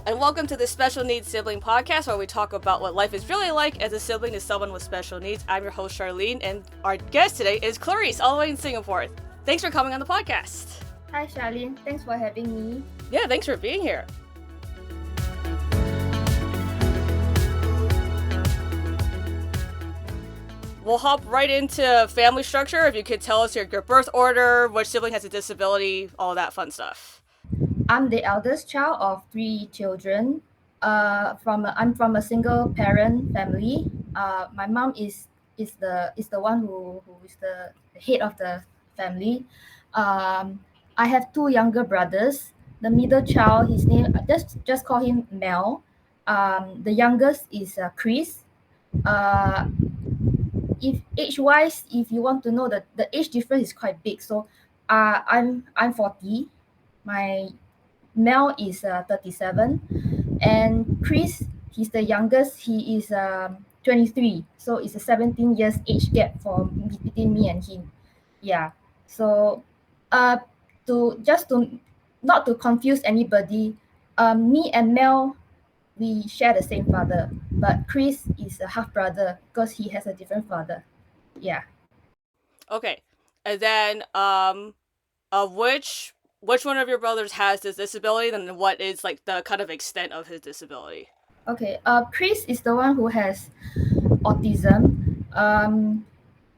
and welcome to the Special Needs Sibling Podcast, where we talk about what life is really like as a sibling to someone with special needs. I'm your host, Charlene, and our guest today is Clarice, all the way in Singapore. Thanks for coming on the podcast. Hi, Charlene. Thanks for having me. Yeah, thanks for being here. We'll hop right into family structure. If you could tell us your birth order, which sibling has a disability, all that fun stuff. I'm the eldest child of 3 children. I'm from a single parent family. My mom is the one who is the head of the family. I have 2 younger brothers. The middle child, his name, just call him Mel. The youngest is Chris. If age-wise, if you want to know, the age difference is quite big. So, I'm 40. My Mel is 37, and Chris, he's the youngest. He is 23. So it's a 17 years age gap between me and him. Yeah. So, uh, to not to confuse anybody, me and Mel, we share the same father, but Chris is a half brother because he has a different father. Yeah. Okay, and then which one of your brothers has this disability, and what is like the kind of extent of his disability? Okay. Chris is the one who has autism.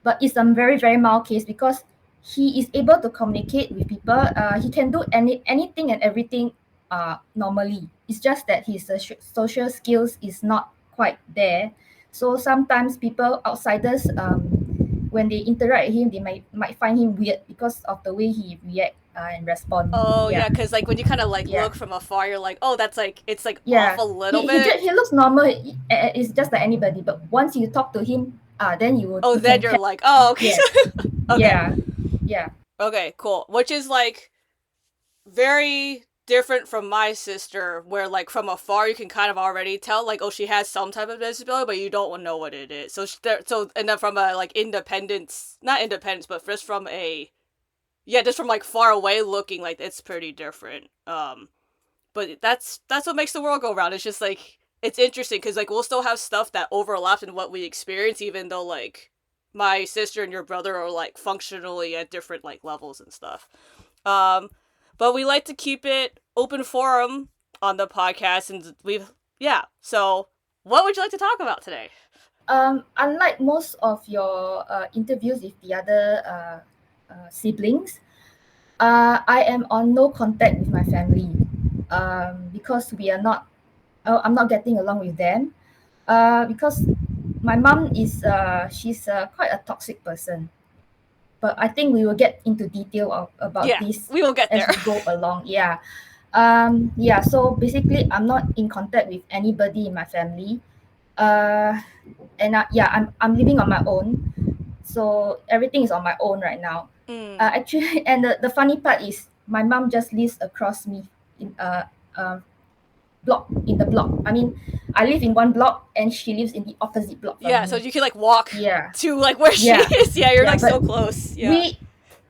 But it's a very, very mild case because he is able to communicate with people. He can do anything and everything normally. It's just that his social skills is not quite there. So sometimes people, outsiders, when they interact with him, they might find him weird because of the way he react and respond. Oh yeah, because like when you kind of like look from afar, you're like, oh, that's like it's like off a little bit. He looks normal. It's just like anybody. But once you talk to him, then you will. Oh, then you're like, oh, okay. Yeah. Yeah. Okay, cool. Which is like very different from my sister, where like from afar you can kind of already tell like, oh, she has some type of disability, but you don't know what it is. So and then from a like not independence, but just from a just from like far away looking, like it's pretty different. But that's what makes the world go round. It's just like it's interesting because like we'll still have stuff that overlaps in what we experience, even though like my sister and your brother are like functionally at different like levels and stuff. But we like to keep it open forum on the podcast, and So, what would you like to talk about today? Unlike most of your interviews with the other siblings, I am on no contact with my family because I'm not getting along with them because my mom is she's quite a toxic person. But I think we will get into detail about this. We will get there as we go along. Yeah. So basically I'm not in contact with anybody in my family. I'm living on my own. So everything is on my own right now. Actually, and the funny part is my mom just lives across me in in the block. I mean, I live in one block and she lives in the opposite block from me. So you can like walk to like where she is. Yeah, you're like so close. Yeah.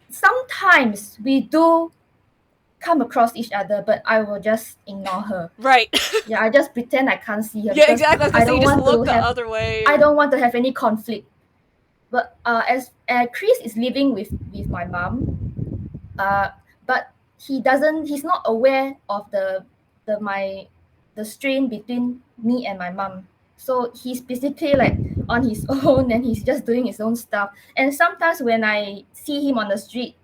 Sometimes we do come across each other, but I will just ignore her. Right. Yeah, I just pretend I can't see her. Yeah, exactly. I don't want to look the other way. I don't want to have any conflict. But as Chris is living with my mom, but he's not aware of the strain between me and my mom. So he's basically like on his own and he's just doing his own stuff. And sometimes when I see him on the street,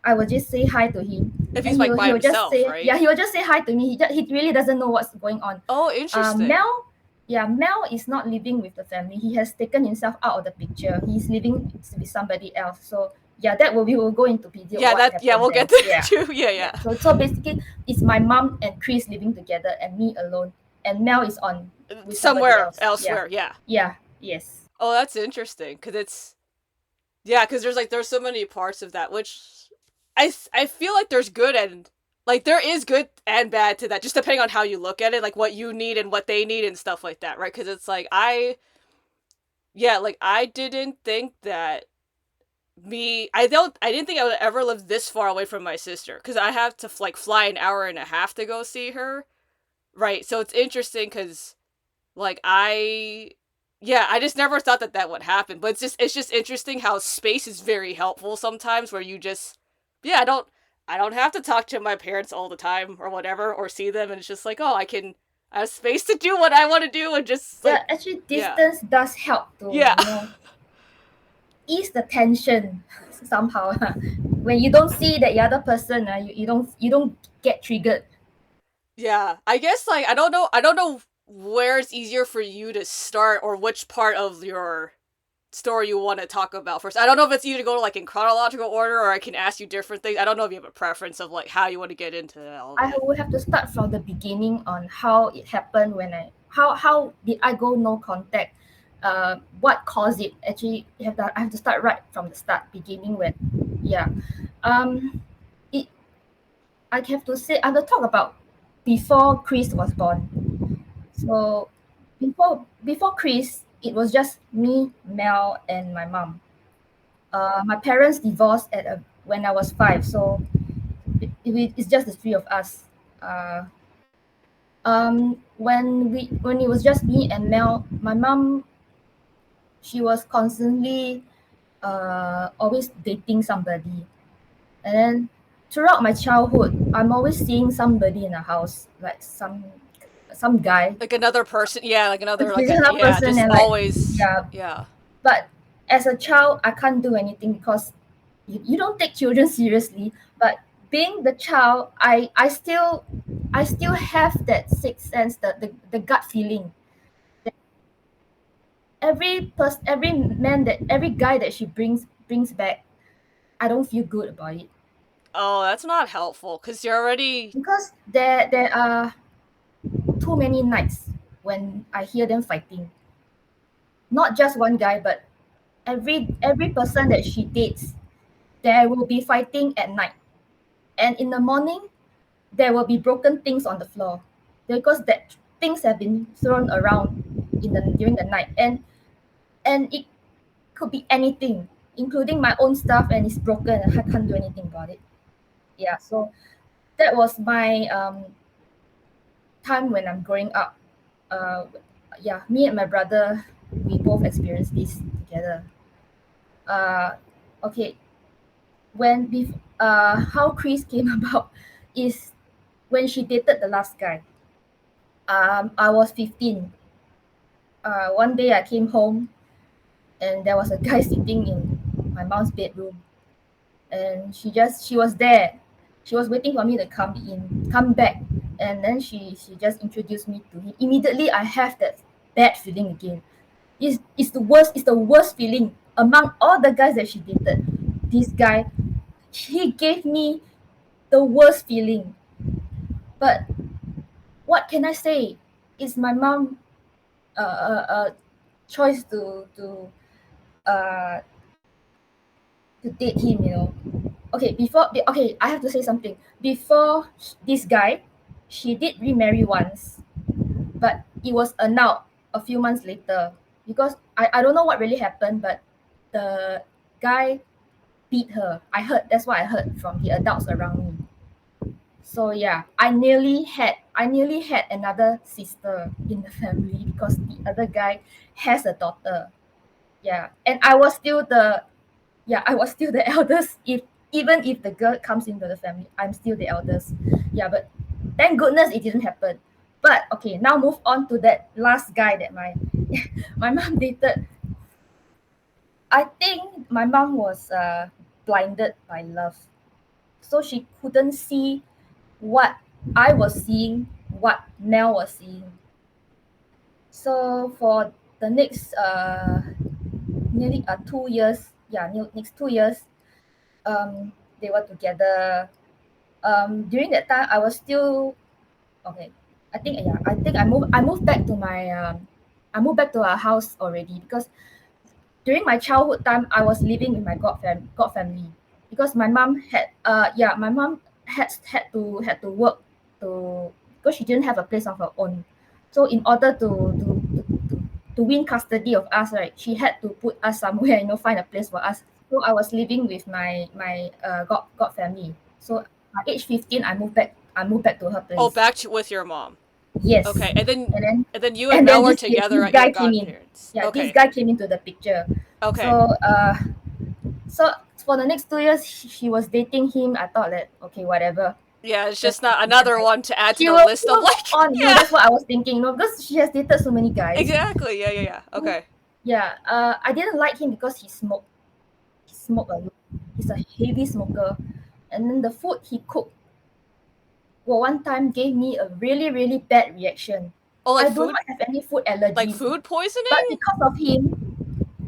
I will just say hi to him. If he's like by himself, right? Yeah, he will just say hi to me. He really doesn't know what's going on. Oh, interesting. Mel is not living with the family. He has taken himself out of the picture. He's living with somebody else. So we will go into video. We'll get there too. Yeah. So basically, it's my mom and Chris living together, and me alone. And Mel is on with somewhere elsewhere. Yeah. Yes. Oh, that's interesting because there's so many parts of that, which I feel like there's good and like there is good and bad to that, just depending on how you look at it, like what you need and what they need and stuff like that, right? Because it's like I didn't think that I didn't think I would ever live this far away from my sister because I have to like fly an hour and a half to go see her. right. So it's interesting because like I just never thought that that would happen. But it's just interesting how space is very helpful sometimes, where you just yeah I don't have to talk to my parents all the time or whatever or see them, and it's just like oh I have space to do what I want to do and just Yeah, like actually, yeah distance does help to, yeah ease the tension somehow. When you don't see that the other person, you don't get triggered. yeah. I guess like I don't know where it's easier for you to start or which part of your story you want to talk about first. I don't know if it's either to go like in chronological order or I can ask you different things. I don't know if you have a preference of like how you want to get into all of I it. will have to start from the beginning on how it happened when how did I go no contact, what caused it. Actually, I have to start right from the start, beginning when, yeah, um, it I have to say I have to talk about before Chris was born. So before Chris, it was just me, Mel, and my mom. My parents divorced when I was 5, so it's just the three of us. Uh, when it was just me and Mel, my mom, she was constantly always dating somebody, and then throughout my childhood, I'm always seeing somebody in the house, like some guy, Like another person, yeah, like a another like a designer yeah, person, just and like, always yeah. yeah. But as a child, I can't do anything because you don't take children seriously. But being the child, I still have that sixth sense, the gut feeling. Every guy that she brings back, I don't feel good about it Oh, that's not helpful because you're already because there are too many nights when I hear them fighting. Not just one guy, but every person that she dates, there will be fighting at night, and in the morning there will be broken things on the floor because that things have been thrown around during the night, and it could be anything, including my own stuff, and it's broken and I can't do anything about it. Yeah, so that was my time when I'm growing up. uh yeah, me and my brother, we both experienced this together. uh okay, how Chris came about is when she dated the last guy. I was 15. One day I came home and there was a guy sitting in my mom's bedroom, and she was there. She was waiting for me to come back, and then she just introduced me to him. Immediately, I have that bad feeling again. It's the worst feeling among all the guys that she dated. This guy, he gave me the worst feeling. But what can I say? It's my mom choice uh to date him. Okay, I have to say something. Before this guy, she did remarry once, but it was annulled a few months later because I don't know what really happened, but the guy beat her. That's what I heard from the adults around me. So yeah, I nearly had another sister in the family because the other guy has a daughter. Yeah, and I was still the eldest. If Even if the girl comes into the family, I'm still the eldest. Yeah, but thank goodness it didn't happen. But okay, now move on to that last guy that my my mom dated. I think my mom was blinded by love, so she couldn't see what I was seeing, what Mel was seeing. So for the next nearly 2 years, yeah, next 2 years, they were together. During that time, I was still okay. I think I moved back to I moved back to our house already because during my childhood time, I was living with my god family because my mom had to work to because she didn't have a place of her own. So in order to win custody of us, right, she had to put us somewhere, find a place for us. So I was living with my god family. So at age 15, I moved back to her Oh, place. back to with your mom. Yes. Okay, and then And then and then you and and Mel then were this together at your guy came in. godparents. Yeah, this Okay. guy came into the picture. Okay. So so for the next 2 years she was dating him. I thought that okay, whatever. Yeah, it's Just just not forget another it. one to add to She the will list she of will move like on, yeah. that's what I was thinking, because she has dated so many guys. Exactly. Yeah, yeah, yeah. Okay. Yeah, I didn't like him because he smoked a lot. He's a heavy smoker. And then the food he cooked one time gave me a really, really bad reaction. Oh, I do not have any food like allergies, food but poisoning? because of him,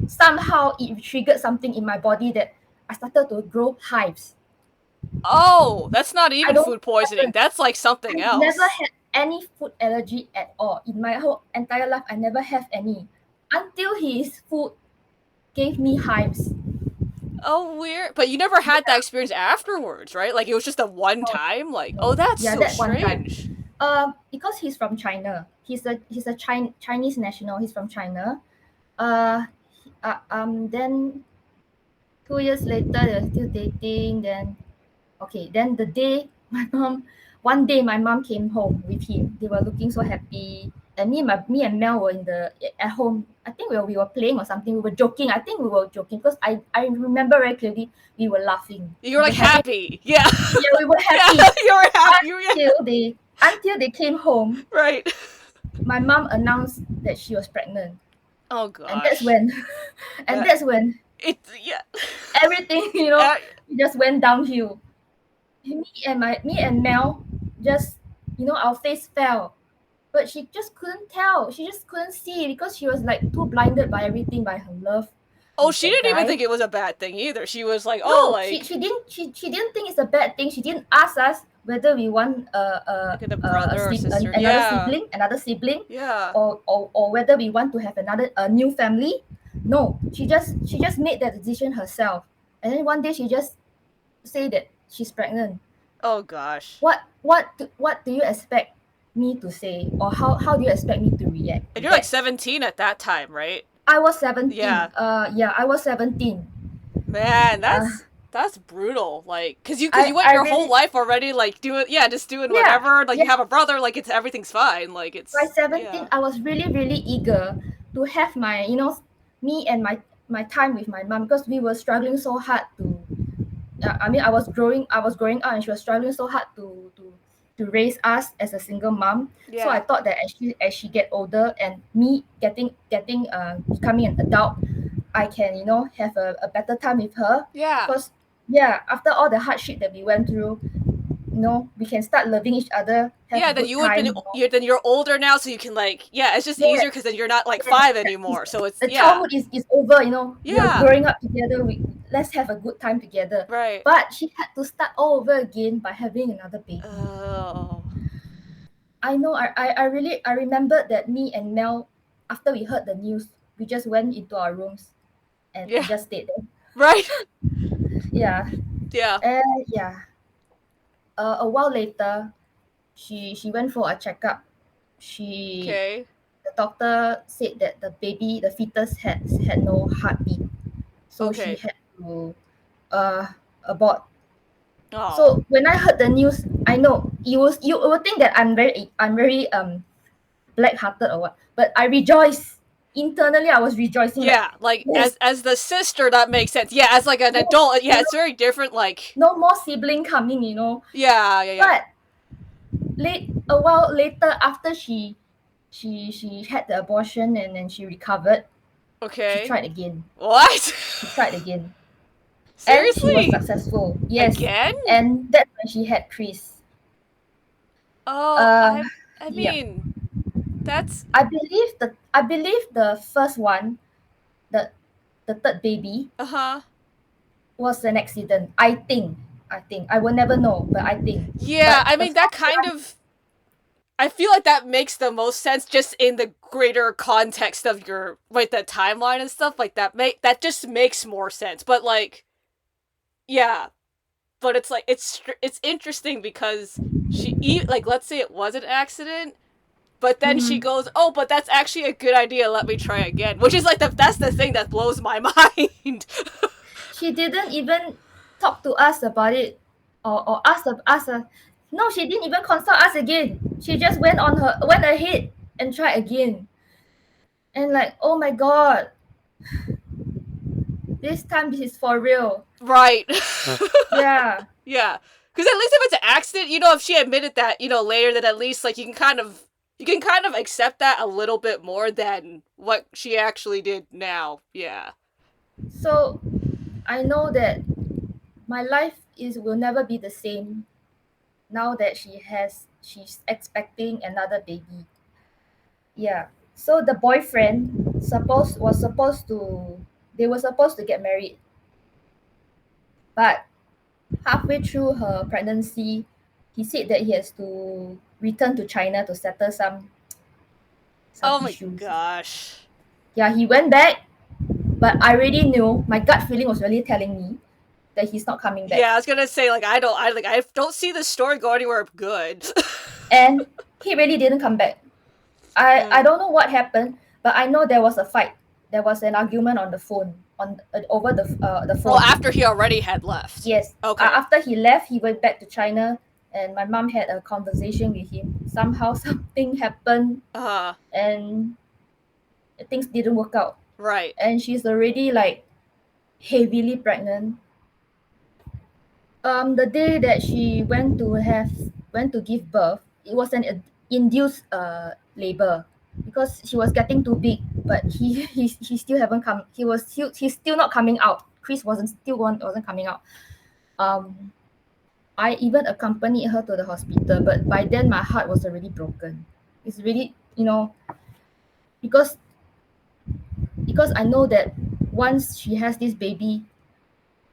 somehow it triggered something in my body that I started to grow hives. Oh, that's not I even don't food know what poisoning. happened. That's like something I've never else. had any food allergy at all. In my whole entire life, I never have any. Until his food gave me hives. Oh, weird. But you never had that Yeah, experience afterwards, right? Like it was just a one no, time. Like, oh, no. that's Yeah, so that one time. strange. Because he's from China. He's a Chinese national. He's from China. Uh, then 2 years later, they're still dating. Then okay, then the day my mom, one day my mom came home with him. They were looking so happy, and me and Mel were in the at home. I think we were playing or something. We were joking. I think we were joking because I remember very clearly we were laughing. You were We like were having happy. Yeah. yeah, we were Yeah. happy You were happy. Yeah. until they came home. Right. My mom announced that she was pregnant, Oh and that's gosh. when and That that's when it yeah. everything Uh, just went downhill. Me and Mel just our face fell, but she just couldn't tell. She just couldn't see because she was like too blinded by everything, by her love oh, with she that didn't even guy. think it was a bad thing either. She was like, oh, No, she like she didn't she didn't think it's a bad thing. She didn't ask us whether we want like a brother or sister. Yeah. another sibling, Yeah. or whether we want to have a new family. No, she just made that decision herself, and then one day she just say that she's pregnant. Oh gosh. What do you expect me to say, or how do you expect me to react And to you're like that? 17 at that time, right? I was 17. Yeah. Yeah, I was 17. Man, Uh, that's brutal. Like, cause you I went I your whole really life already like doing yeah, just doing yeah whatever. Like yeah. you have a brother, like it's everything's fine. Like By it's 17, yeah. I was really really eager to have my me and my time with my mom, because we were struggling so hard to. I mean, I was growing up, and she was struggling so hard to raise us as a single mom. So I Yeah. thought that as she get older, and me becoming an adult, I can have a better time with her, Yeah. because yeah, after all the hardship that we went through, we can start loving each other, have a Yeah, then good you would been time. you're then you're older now, so you can like yeah, it's just easier because Yes, then you're not like yes, five yeah. anymore. So it's The yeah. childhood is over. We are Yeah. growing up together. Let's have a good time together. Right. But she had to start all over again by having another baby. Oh. I know. I remembered that me and Mel, after we heard the news, we just went into our rooms and Yeah. just stayed there. Right. Yeah. Yeah. Yeah. A while later, she went for a checkup. She Okay. The doctor said that the fetus had no heartbeat, so she Okay. had to uh abort. Oh. So when I heard the news, I know you will think that I'm very black hearted or what, but I rejoiced internally. I was rejoicing like, Yeah, like yes, as the sister that makes sense. Yeah, as like an no, adult, yeah, it's very different like no more sibling coming. yeah, yeah, yeah. But a while later, after she had the abortion, and then she recovered, she Okay. tried again. What? She tried again, and she was Seriously? successful. Yes, Again? and that's when she had Chris. Oh, Uh, I yeah. mean, that's I believe the first one, the the third baby, uh-huh. was an accident. I think I will never know, but I think. Yeah, But I the mean that fourth kind one, of I feel like that makes the most sense just in the greater context of your like the timeline and stuff like that just makes more sense. But like yeah, but it's like it's interesting because like let's say it was an accident, but then she mhm, goes, "Oh, but that's actually a good idea. Let me try again." Which is like that's the thing that blows my mind. she didn't even talk to us about it, or ask us. No, she didn't even consult us again. She just went ahead and tried again. And like, oh my god, this time this is for real. Right. Yeah. Yeah. Because at least if it's an accident, if she admitted that, later, then at least like you can kind of accept that a little bit more than what she actually did now. Yeah. So I know that my life is will never be the same now that she's expecting another baby. Yeah. So the boyfriend supposed to they were supposed to get married, but halfway through her pregnancy, he said that he has to return to China to settle some Oh my issues. gosh. Yeah, he went back, but I already knew my gut feeling was really telling me that he's not coming back. Yeah, I was gonna say like I don't see the story go anywhere good. And he really didn't come back. I Mm. don't know what happened, but I know there was a fight. There was an argument on the phone on over the Well, phone. after he already had left. Yes. Okay. After he left, he went back to China, and my mom had a conversation with him. Somehow something happened, Uh. and things didn't work out. Right. And she's already like heavily pregnant. The day that she went to give birth, it was an induced labor because she was getting too big, but he still haven't come. He's still not coming out. Chris wasn't coming out. Um, I even accompanied her to the hospital, but by then my heart was already broken. It's really, because I know that once she has this baby,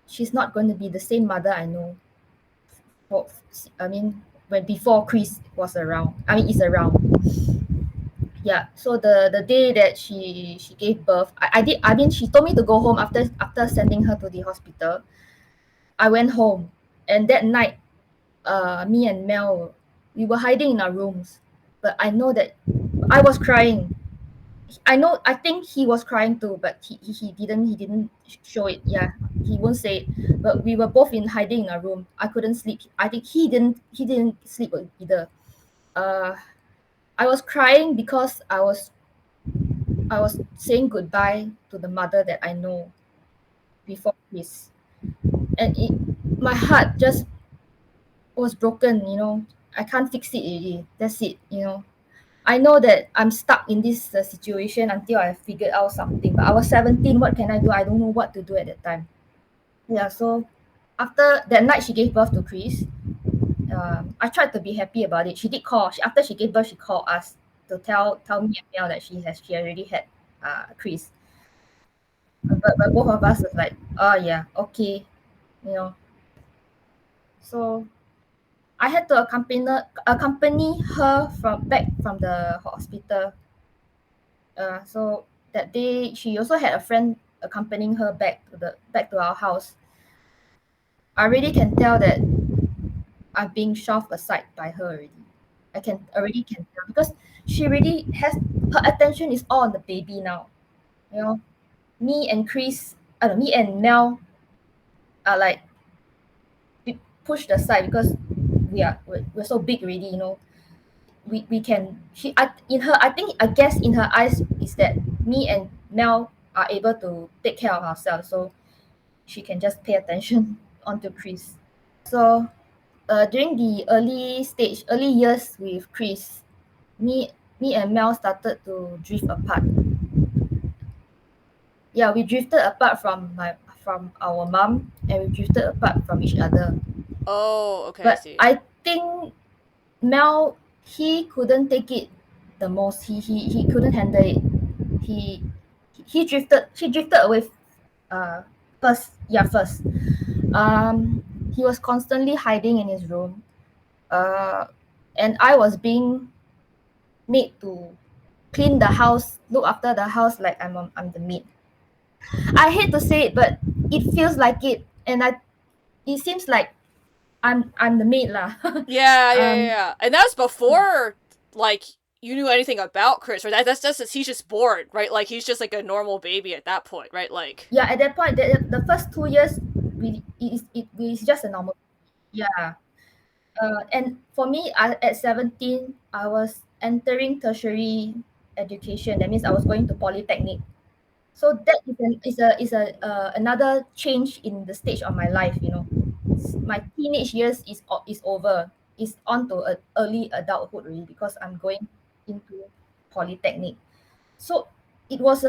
she's not going to be the same mother I know. For, I mean, when before Chris was around, is around. Yeah. So the day that she gave birth, I did. I mean, she told me to go home after sending her to the hospital. I went home, and that night, me and Mel, we were hiding in our rooms, but I know that I was crying. I think he was crying too, but he didn't show it. Yeah, he won't say it. But we were both in hiding in our room. I couldn't sleep. I think he didn't sleep either. Uh, I was crying because I was saying goodbye to the mother that I know before this, and my heart just was broken. I can't fix it already. That's it. I know that I'm stuck in this situation until I figured out something. But I was 17. What can I do? I don't know what to do at that time. Yeah. So after that night, she gave birth to Chris. I tried to be happy about it. She did call. After she gave birth, she called us to tell me and Mel that she already had Chris. But both of us was like, oh yeah, okay, you know. So I had to accompany her back from the hospital. So that day, she also had a friend accompanying her back to our house. I really can tell that I'm being shoved aside by her already. I can tell because she really has her attention is all on the baby now. You know, me and Mel are like pushed aside because we're so big already. We can she I in her I think I guess in her eyes is that me and Mel are able to take care of ourselves, so she can just pay attention onto Chris. So during the early years with Chris, me me and Mel started to drift apart. Yeah, we drifted apart from our mom, and we drifted apart from each other. Oh, okay, I But see. I think Mel, he couldn't take it the most. He couldn't handle it. He he drifted away uh first. Yeah, first. He was constantly hiding in his room. Uh and I was being made to clean the house, look after the house like I'm the maid. I hate to say it, but it feels like it, and it seems like I'm the maid lah. Yeah, yeah, yeah, um, yeah. And that's yeah, before like you knew anything about Chris, right? That's he's just born, right? Like he's just like a normal baby at that point, right? Like yeah. At that point, the first 2 years, it's just a normal. Yeah, And for me, at 17, I was entering tertiary education. That means I was going to polytechnic. So that is another change in the stage of my life. My teenage years is over. It's on to early adulthood already because I'm going into polytechnic. So it was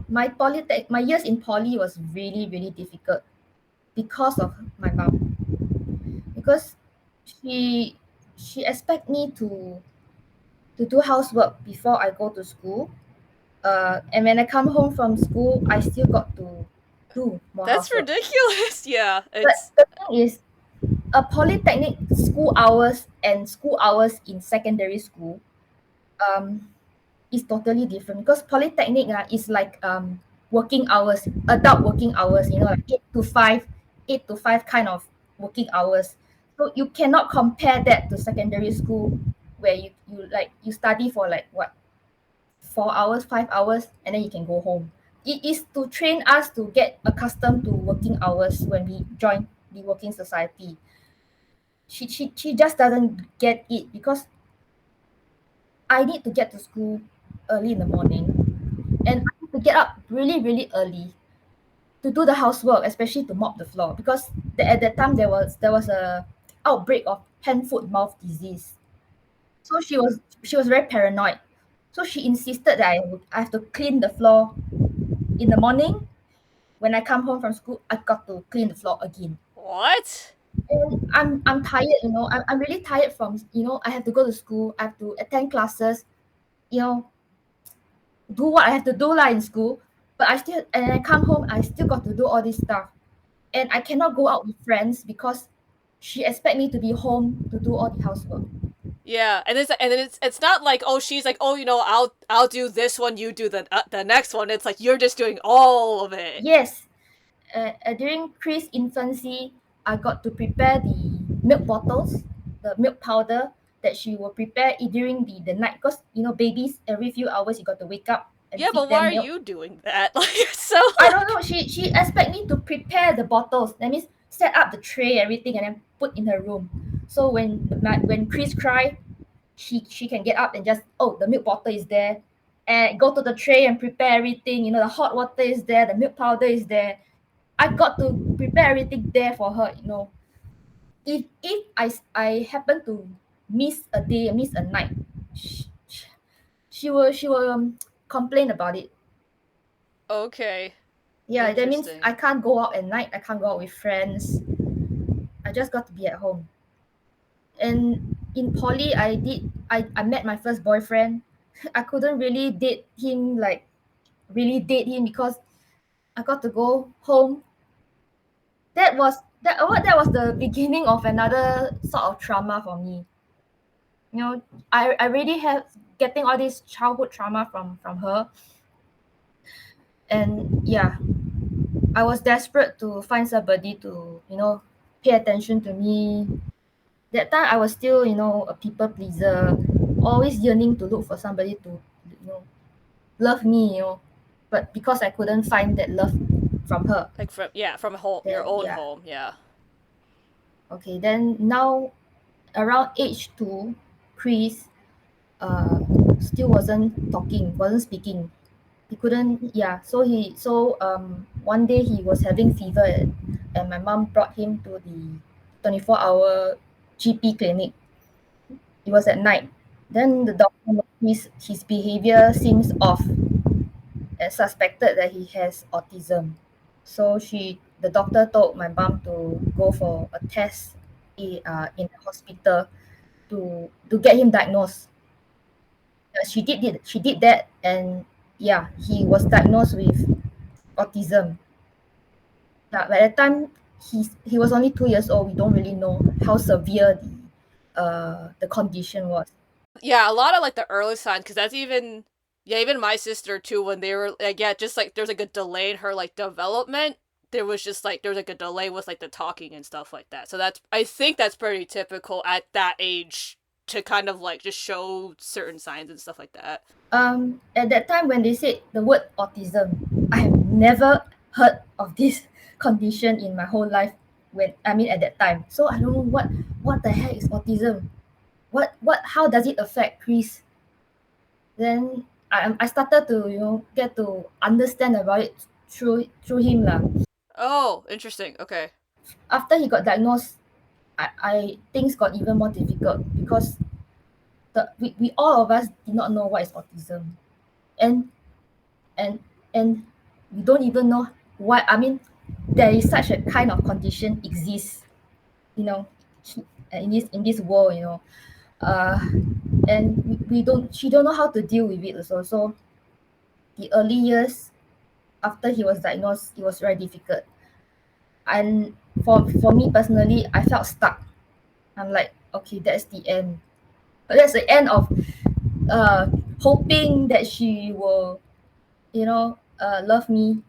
my years in poly was really really difficult because of my mom, because she she expect me to do housework before I go to school. And when I come home from school, I still got to do more That's housework. ridiculous. Yeah, But it's the thing is, a polytechnic school hours and school hours in secondary school um is totally different, because polytechnic is like working hours, adult working hours, like 8 to 5 kind of working hours. So you cannot compare that to secondary school, where you study for like what, 4 hours, 5 hours, and then you can go home. It is to train us to get accustomed to working hours when we join the working society. She just doesn't get it, because I need to get to school early in the morning, and I have to get up really really early to do the housework, especially to mop the floor, because at that time there was a outbreak of hand foot mouth disease. So she was very paranoid. So she insisted that I have to clean the floor in the morning. When I come home from school, I got to clean the floor again. what? And I'm tired, I'm really tired from, I have to go to school, I have to attend classes, you know, do what I have to do lah in school. But I come home, I still got to do all this stuff. And I cannot go out with friends because she expect me to be home to do all the housework. Yeah, and it's not like, oh, she's like, oh, I'll do this one, you do the next one. It's like you're just doing all of it. Yes, during Chris' infancy, I got to prepare the milk bottles, the milk powder that she will prepare it during the night. Because, babies, every few hours, you got to wake up and Yeah, feed but why them are milk. you doing that? Like, so I don't like, know. She expect me to prepare the bottles. That means set up the tray, everything, and then put in her room. So when Chris cry, she can get up and just, oh, the milk bottle is there, and go to the tray and prepare everything. The hot water is there, the milk powder is there. I got to prepare everything there for her. If I happen to miss a day, miss a night, she, she will complain about it. okay, Yeah, that means interesting. I can't go out at night. I can't go out with friends. I just got to be at home. And in poly, I met my first boyfriend. I couldn't really date him, like really date him, because I got to go home. That was the beginning of another sort of trauma for me. You know, I already have getting all this childhood trauma from her. And yeah, I was desperate to find somebody to, pay attention to me. That time I was still, a people pleaser, always yearning to look for somebody to, you know love me. But because I couldn't find that love from her, Like from home, your then own yeah. home. Yeah. Okay, then now around age 2, Chris uh still wasn't speaking. He couldn't. Yeah, one day he was having fever, and my mom brought him to the 24-hour GP clinic. It was at night. Then the doctor noticed his behavior seems off, and suspected that he has autism. So the doctor told my mom to go for a test in the hospital to get him diagnosed. She did that, and yeah, he was diagnosed with autism. Yeah, by the time he was only 2 years old, we don't really know how severe the condition was. Yeah, a lot of like the early signs, because that's even, yeah, even my sister too, when they were like, yeah, just like there's like a delay in her like development. There was like a delay with like the talking and stuff like that. So I think that's pretty typical at that age to kind of like just show certain signs and stuff like that. At that time when they said the word autism, I have never heard of this condition in my whole life. at that time. So I don't know what the heck is autism. How does it affect Chris? Then I started to get to understand about it through him lah. Oh, interesting. Okay. After he got diagnosed, I things got even more difficult because we all of us did not know what is autism, and and and we don't even know why. I mean, there is such a kind of condition exists, you know, in this world, uh, and we don't she don't know how to deal with it also. So the early years after he was diagnosed, it was very difficult. And for me personally, I felt stuck. I'm like, okay, that's the end. But that's the end of uh hoping that she will, love me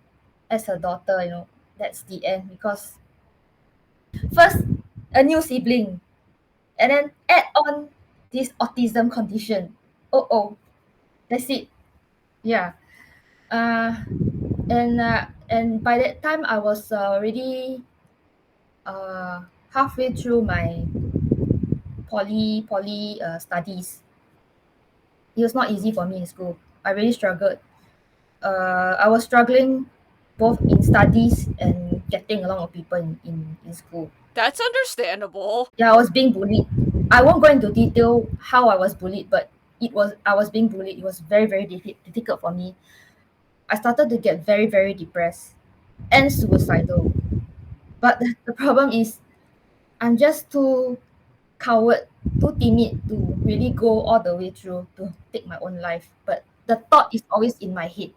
as her daughter. That's the end because first a new sibling, and then add on this autism condition. Oh, that's it. Yeah. Uh, and by that time I was already uh, halfway through my poly studies. It was not easy for me in school. I really struggled. I was struggling both in studies and getting along with people in school. That's understandable. Yeah, I was being bullied. I won't go into detail how I was bullied, but I was being bullied. It was very very difficult for me. I started to get very very depressed and suicidal. But the problem is I'm just too coward, too timid to really go all the way through to take my own life. But the thought is always in my head.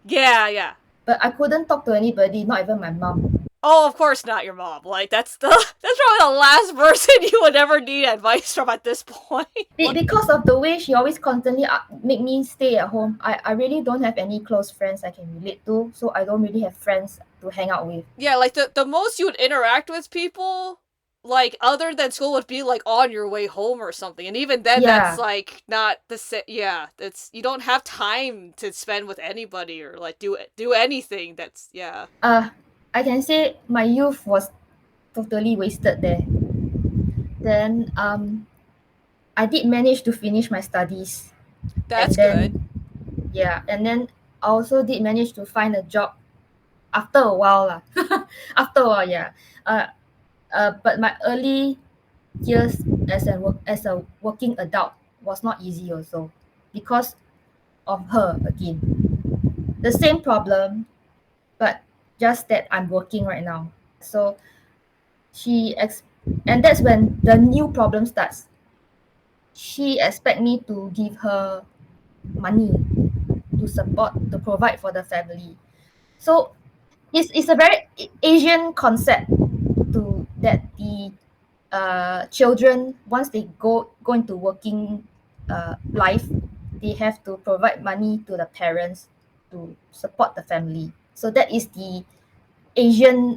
Yeah, yeah. But I couldn't talk to anybody, not even my mom. Oh, of course not your mom. Like that's the that's probably the last person you would ever need advice from at this point. Because of the way she always constantly make me stay at home, I really don't have any close friends I can relate to. So I don't really have friends to hang out with. Yeah, like the most you would interact with people, like other than school, would be like on your way home or something, and even then, that's Yeah. like not the same. Yeah, it's you don't have time to spend with anybody or like do anything. That's yeah. I can say my youth was totally wasted there. Then I did manage to finish my studies, and That's good. then yeah, and then I also did manage to find a job after a while lah. After a while, yeah. But my early years as a working adult was not easy also because of her again. The same problem, but just that I'm working right now. So she ex- and that's when the new problem starts. She expect me to give her money to provide for the family. So it's a very Asian concept to that the children once they go into working life, they have to provide money to the parents to support the family. So that is the Asian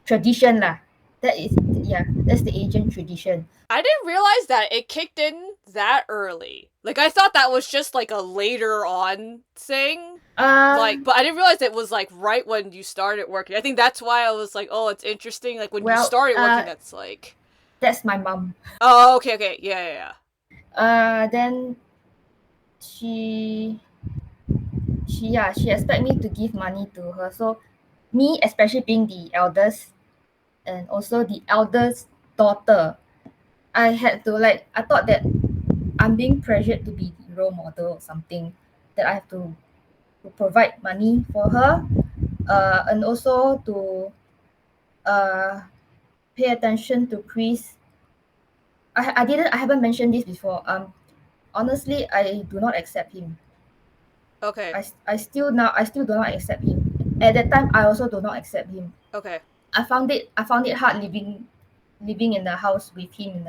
tradition lah. That is yeah, that's the Asian tradition. I didn't realize that it kicked in that early. Like I thought that was just like a later on thing. Uh Like, but I didn't realize it was like right when you started working. I think that's why I was like, oh, it's interesting. Like when you well, started working, that's like, that's my mom. oh, okay, okay, yeah, yeah, yeah. Then she she expect me to give money to her. So me, especially being the eldest and also the eldest daughter, I had to like I thought that I'm being pressured to be the role model or something, that I have to provide money for her, and also to uh, pay attention to Chris. I haven't mentioned this before. Honestly, I do not accept him. Okay, I still do not accept him. At that time, I also do not accept him. okay, I found it hard living in the house with him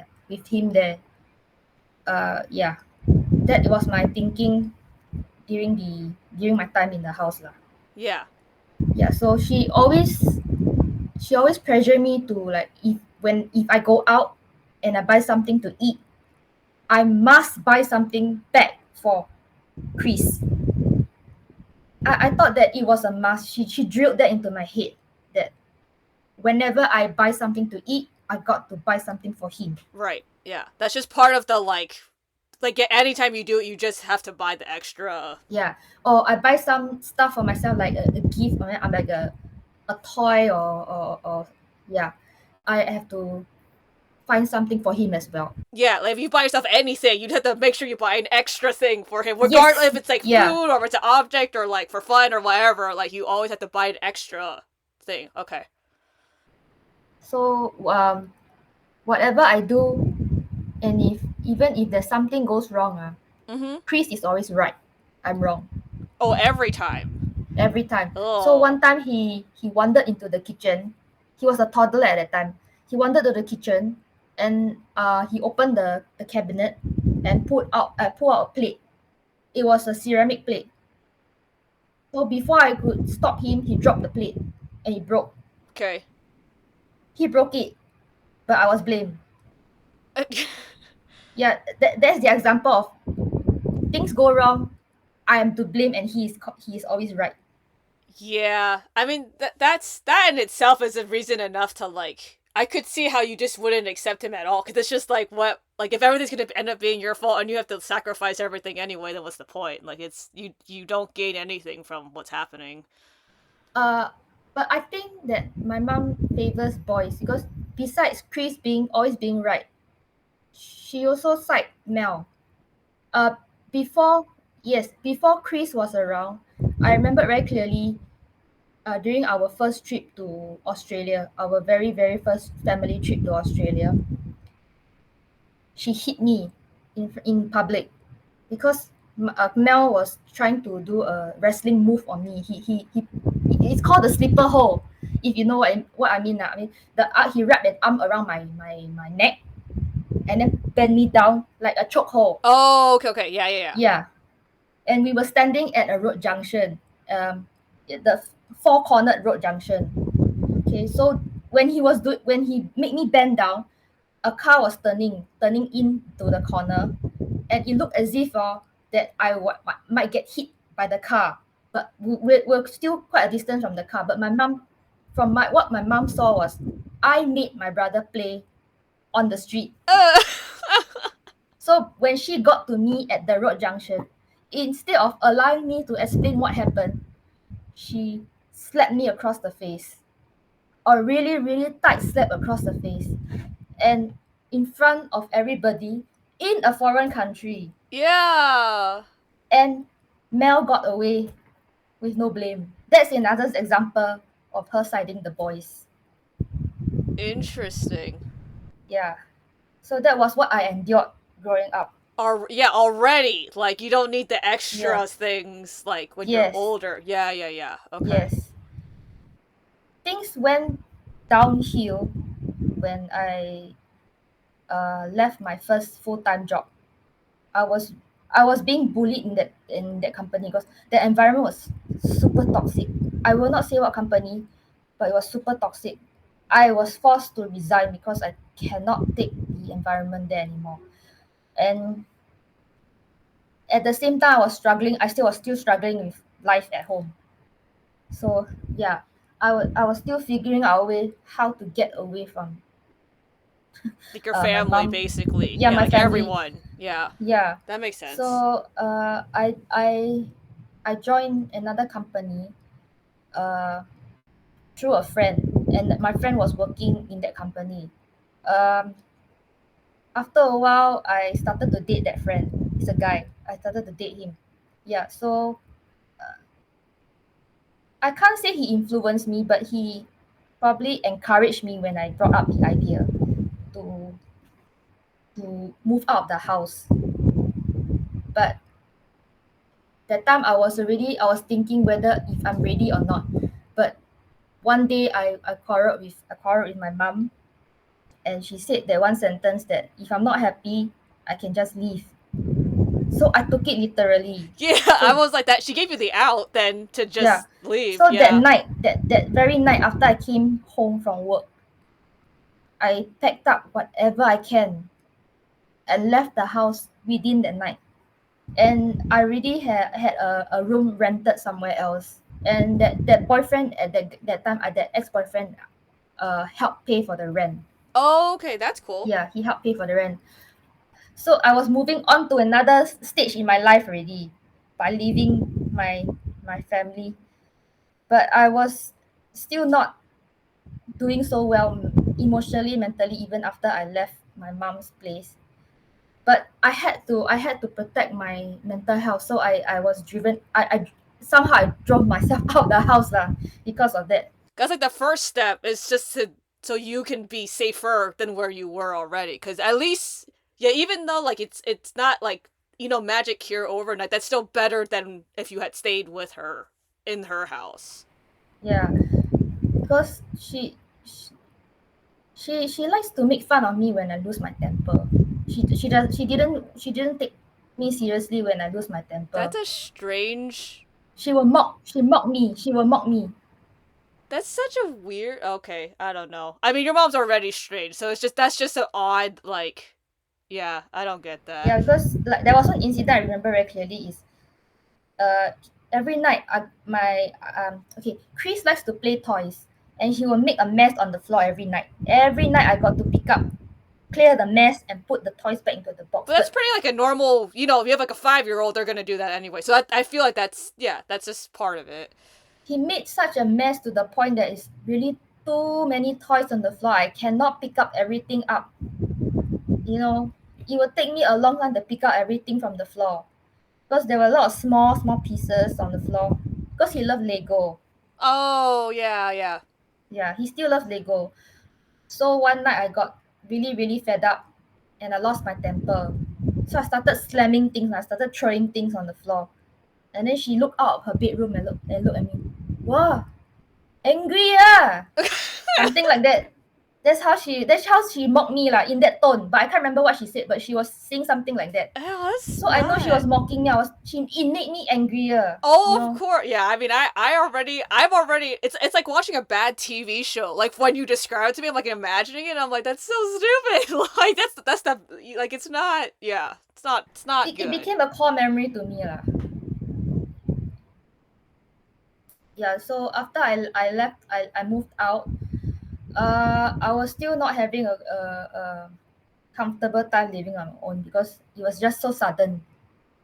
there. Yeah, that was my thinking during my time in the house lah. yeah, Yeah, so she always pressure me to like if I go out and I buy something to eat, I must buy something back for Chris. I thought that it was a must. She drilled that into my head that whenever I buy something to eat, I got to buy something for him. Right. Yeah. That's just part of the like anytime you do it, you just have to buy the extra. Yeah. Or I buy some stuff for myself, like a gift, or I'm like a toy, or yeah. I have to find something for him as well. Yeah, like if you buy yourself anything, you'd have to make sure you buy an extra thing for him, regardless Yes. if it's like Yeah. food or if it's an object or like for fun or whatever. Like you always have to buy an extra thing. Okay. So whatever I do, and if even if there's something goes wrong, Mm-hmm. Chris is always right. I'm wrong Oh, every time. every time. So Oh. one time he wandered into the kitchen. He was a toddler at that time. He wandered to the kitchen, and he opened the cabinet and pull out a plate. It was a ceramic plate. So before I could stop him, he dropped the plate and he broke. Okay. He broke it, but I was blamed. Yeah, that's the example of things go wrong. I am to blame, and he is always right. Yeah, I mean that in itself is a reason enough to like. I could see how you just wouldn't accept him at all because it's just like what like if everything's gonna end up being your fault and you have to sacrifice everything anyway, then what's the point? Like it's you don't gain anything from what's happening. Uh, but I think that my mom favors boys because besides Chris being always being right, she also side Mel. Uh, before before Chris was around, I remember very clearly. During our first trip to Australia, our very first family trip to Australia, she hit me in public because Mel was trying to do a wrestling move on me. It's called the slipper hole. If you know what I mean. I mean he wrapped an arm around my neck and then bent me down like a choke hole. Oh, okay, yeah, yeah, yeah. Yeah, and we were standing at a road junction, the four cornered road junction. Okay, so when he made me bend down, a car was turning into the corner, and it looked as if that might get hit by the car, but we're still quite a distance from the car. But my mom, from what my mom saw was, I made my brother play on the street. Uh, So when she got to me at the road junction, instead of allowing me to explain what happened, she slapped me across the face, a really tight slap across the face, and in front of everybody in a foreign country. yeah. And Mel got away with no blame. That's another example of her siding the boys. Interesting. Yeah. So that was what I endured growing up. Yeah, already. Like you don't need the Yeah. extra things like when you're Yes. older. Yeah, yeah, yeah. Okay. Yes. Things went downhill when I left my first full-time job. I was I was being bullied in that company because the environment was super toxic. I will not say what company, but it was super toxic. I was forced to resign because I cannot take the environment there anymore. And at the same time, I was still struggling with life at home. So yeah, I was still figuring out a way how to get away from Like your my family, mom. basically. Yeah, Yeah, my like family. everyone. Yeah, Yeah. that makes sense. So I joined another company uh, through a friend, and my friend was working in that company. Um, After a while, I started to date that friend. He's a guy. I started to date him. Yeah, so I can't say he influenced me, but he probably encouraged me when I brought up the idea to move out of the house. But that time I was thinking whether if I'm ready or not. But one day I quarreled with my mom, and she said that one sentence that if I'm not happy, I can just leave. So I took it literally. Yeah, I So was like that. She gave you the out then to yeah. just leave. So that Yeah. night, that very night after I came home from work, I packed up whatever I can and left the house within that night. And I already had a room rented somewhere else. And that boyfriend at that time, that ex-boyfriend, help pay for the rent. Oh, okay, that's cool. Yeah, he helped pay for the rent. So I was moving on to another stage in my life already by leaving my family. But I was still not doing so well emotionally, mentally, even after I left my mom's place. But I had to protect my mental health. So I was driven. I somehow I drove myself out the house lah because of that. That's like the first step is just to so you can be safer than where you were already. Because at least, yeah, even though like it's not like magic cure overnight, that's still better than if you had stayed with her in her house. Yeah, because she likes to make fun of me when I lose my temper. She didn't take me seriously when I lose my That's temper. a strange. She will mock me. That's such a weird. Okay, I don't know. I mean, your mom's already strange, so that's just an odd like. Yeah, I don't get that. Yeah, because like there was one incident I remember very clearly is uh every night my okay, Chris likes to play toys and he will make a mess on the floor every night. Every night I got to pick up, clear the mess and put the toys back into the box. But that's But pretty like a normal. If you have like a 5-year-old, they're gonna do that anyway. So I feel like that's just part of it. he made such a mess to the point that it's really too many toys on the floor. I cannot pick up everything up. You know, it would take me a long time to pick up everything from the floor because there were a lot of small pieces on the floor. Because he loved Lego. Oh yeah, yeah. Yeah, he still loves Lego. So one night I got really, really fed up and I lost my temper. So I started slamming things. I started throwing things on the floor. And then she looked out of her bedroom and looked at me. Wow, angry ah! Something like that. That's how she mocked me like in that tone. But I can't remember what she said, but she was saying something like that. Oh, that's So I know she not. was mocking me. It made me angrier, you Oh, of know. course. Yeah, I mean, I'm already. It's like watching a bad TV show. Like when you describe it to me, I'm like imagining it. And I'm like, that's so stupid. Like that's the like it's not. Yeah, it's not It good. became a core memory to me lah. Yeah, so after I left, I moved out. I was still not having a comfortable time living on my own because it was just so sudden.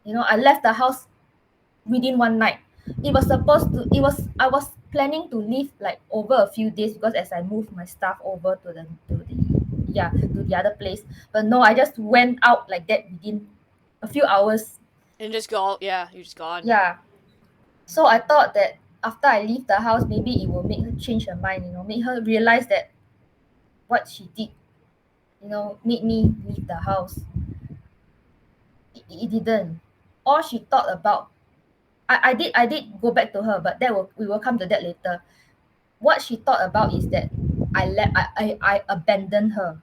You know, I left the house within one night. I was planning to leave like over a few days because as I moved my stuff over to the other place. But no, I just went out like that within a few hours. And just go. Yeah, you're just gone. Yeah. So I thought that after I leave the house, maybe it will make her change her mind, make her realize that what she did, made me leave the house. It didn't. All she thought about, I did go back to her, but we will come to that later. What she thought about is that I abandoned her.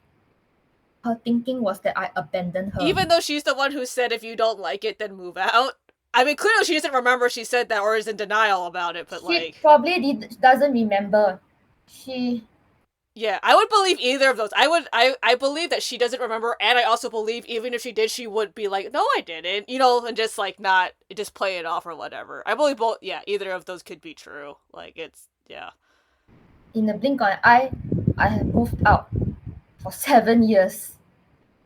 Her thinking was that I abandoned her. Even though she's the one who said if you don't like it, then move out. I mean, clearly she doesn't remember she said that or is in denial about it. But She like, probably doesn't remember. She yeah, I would believe either of those. I believe that she doesn't remember, and I also believe even if she did, she would be like, "No, I didn't," and just like not just play it off or whatever. I believe both. Yeah, either of those could be true. Like it's yeah. in the blink of an eye, I have moved out for 7 years.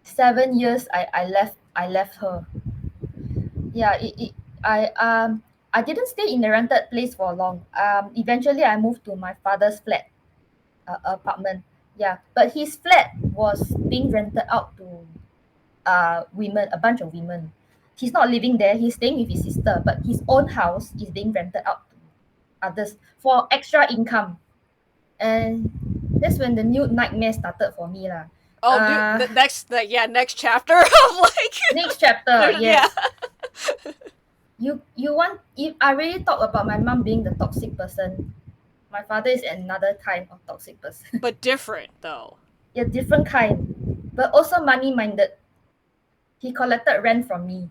7 years I left her. Yeah, I didn't stay in the rented place for long. Eventually I moved to my father's flat, apartment. Yeah, but his flat was being rented out to women, a bunch of women. He's not living there, he's staying with his sister, but his own house is being rented out to others for extra income. And that's when the new nightmare started for me lah. Oh, dude, uh next chapter of like, Next chapter, yeah, yes. You want, if I really talk about my mom being the toxic person, my father is another kind of toxic person. but different though. Yeah, different kind, but also money minded. He collected rent from me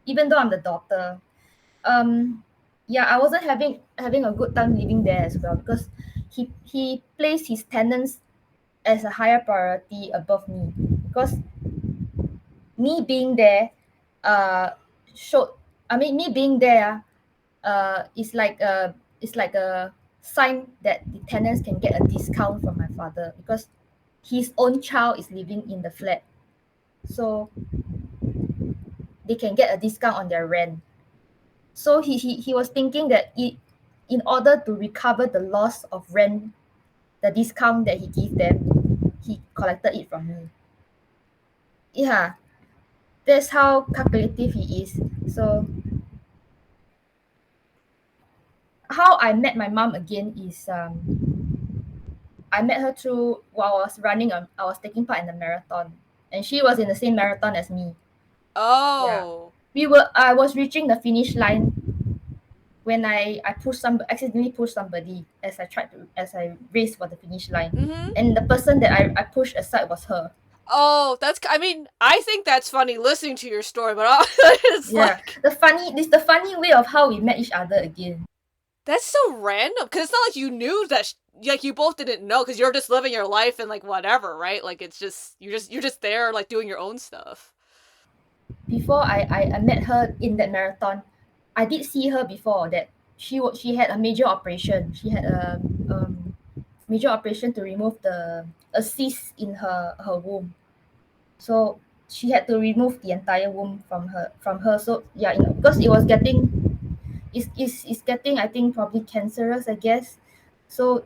even though I'm the daughter. Yeah, I wasn't having a good time living there as well because he placed his tenants as a higher priority above me because me being there uh showed I mean me being there is like a sign that the tenants can get a discount from my father because his own child is living in the flat. So they can get a discount on their rent. So he was thinking that in order to recover the loss of rent, the discount that he gave them, he collected it from me. Yeah, that's how calculative he is. So how I met my mom again is I met her through while I was running I was taking part in the marathon, and she was in the same marathon as me. Yeah, Oh. I was reaching the finish line when I pushed some accidentally pushed somebody as I raced for the finish line, Mm-hmm. and the person that I pushed aside was her. Oh, that's. I mean, I think that's funny listening to your story, but it's Yeah, like the funny way of how we met each other again. that's so random because it's not like you knew that. Like you both didn't know because you're just living your life and like whatever, right? Like it's just you're just there like doing your own stuff. Before I met her in that marathon, I did see her before that she had a major operation. She had a major operation to remove a cyst in her womb. So she had to remove the entire womb from her. So yeah, because it was getting it's getting, I think, probably cancerous, I guess. So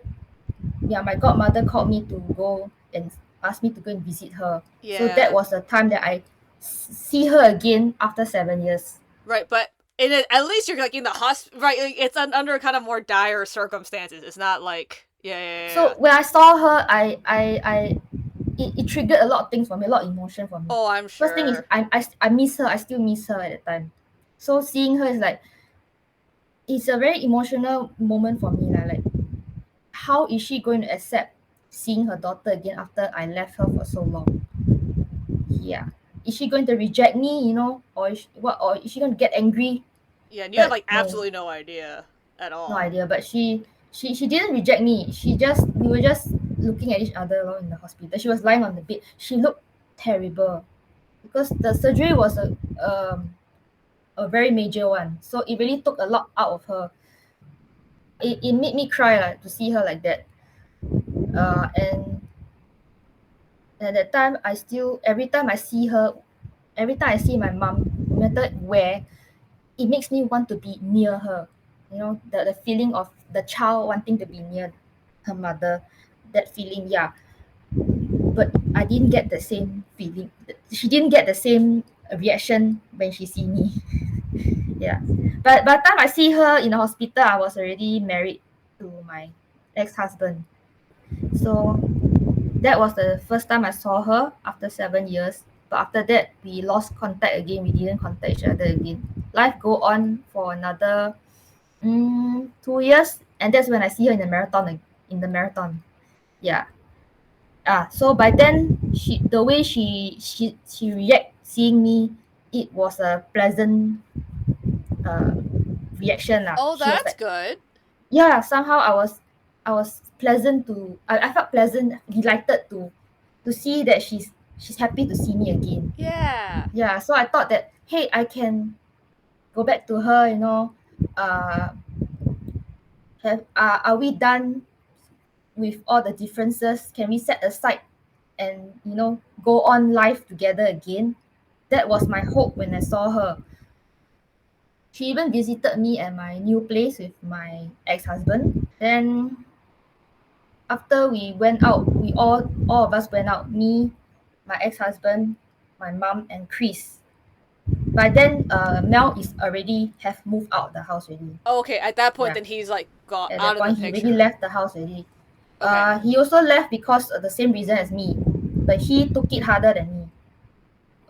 yeah, my godmother called me to go and asked me to go and visit her. So that Yeah. was the time that I see her again after 7 years. Right, but in it, at least you're like in the hospital, right? Like, it's under kind of more dire circumstances. It's not like yeah. So when I saw her, it triggered a lot of things for me, a lot of emotion for me. Oh, I'm First thing is sure. I miss her. I still miss her at that time. So seeing her is like it's a very emotional moment for me. Like how is she going to accept seeing her daughter again after I left her for so long? Yeah. Is she going to reject me, or or is she going to get angry? Yeah, and you have But like no, absolutely no idea at no all. idea. But she didn't reject me. We were just looking at each other alone in the hospital. She was lying on the bed. She looked terrible because the surgery was a very major one. So it really took a lot out of her. It made me cry like, to see her like that. And at that time, I still every time I see her, every time I see my mom, no matter where, it makes me want to be near her. The feeling of the child wanting to be near her mother, that feeling, yeah. But I didn't get the same feeling. She didn't get the same reaction when she see me. Yeah. But by the time I see her in the hospital, I was already married to my ex-husband. So that was the first time I saw her after 7 years. But after that, we lost contact again. We didn't contact each other again. Life go on for another 2 years, and that's when I see her in the marathon. In the marathon, yeah. So by then, the way she react seeing me, it was a pleasant uh, reaction lah. Oh, She was that's like, good. yeah. Somehow I was pleasant I felt pleasant, delighted to see that she's happy to see me again. Yeah. Yeah. So I thought that, hey, I can go back to her. Uh, are we done with all the differences? Can we set aside and go on life together again? That was my hope when I saw her. She even visited me at my new place with my ex-husband. Then after we went out, we all of us went out, me, my ex-husband, my mom, and Chris. By then, Mel is already have moved out the house already. Okay, at that point, Yeah, then he's like got at out that of the point he already picture. left the house already. Okay. He also left because of the same reason as me, but he took it harder than me.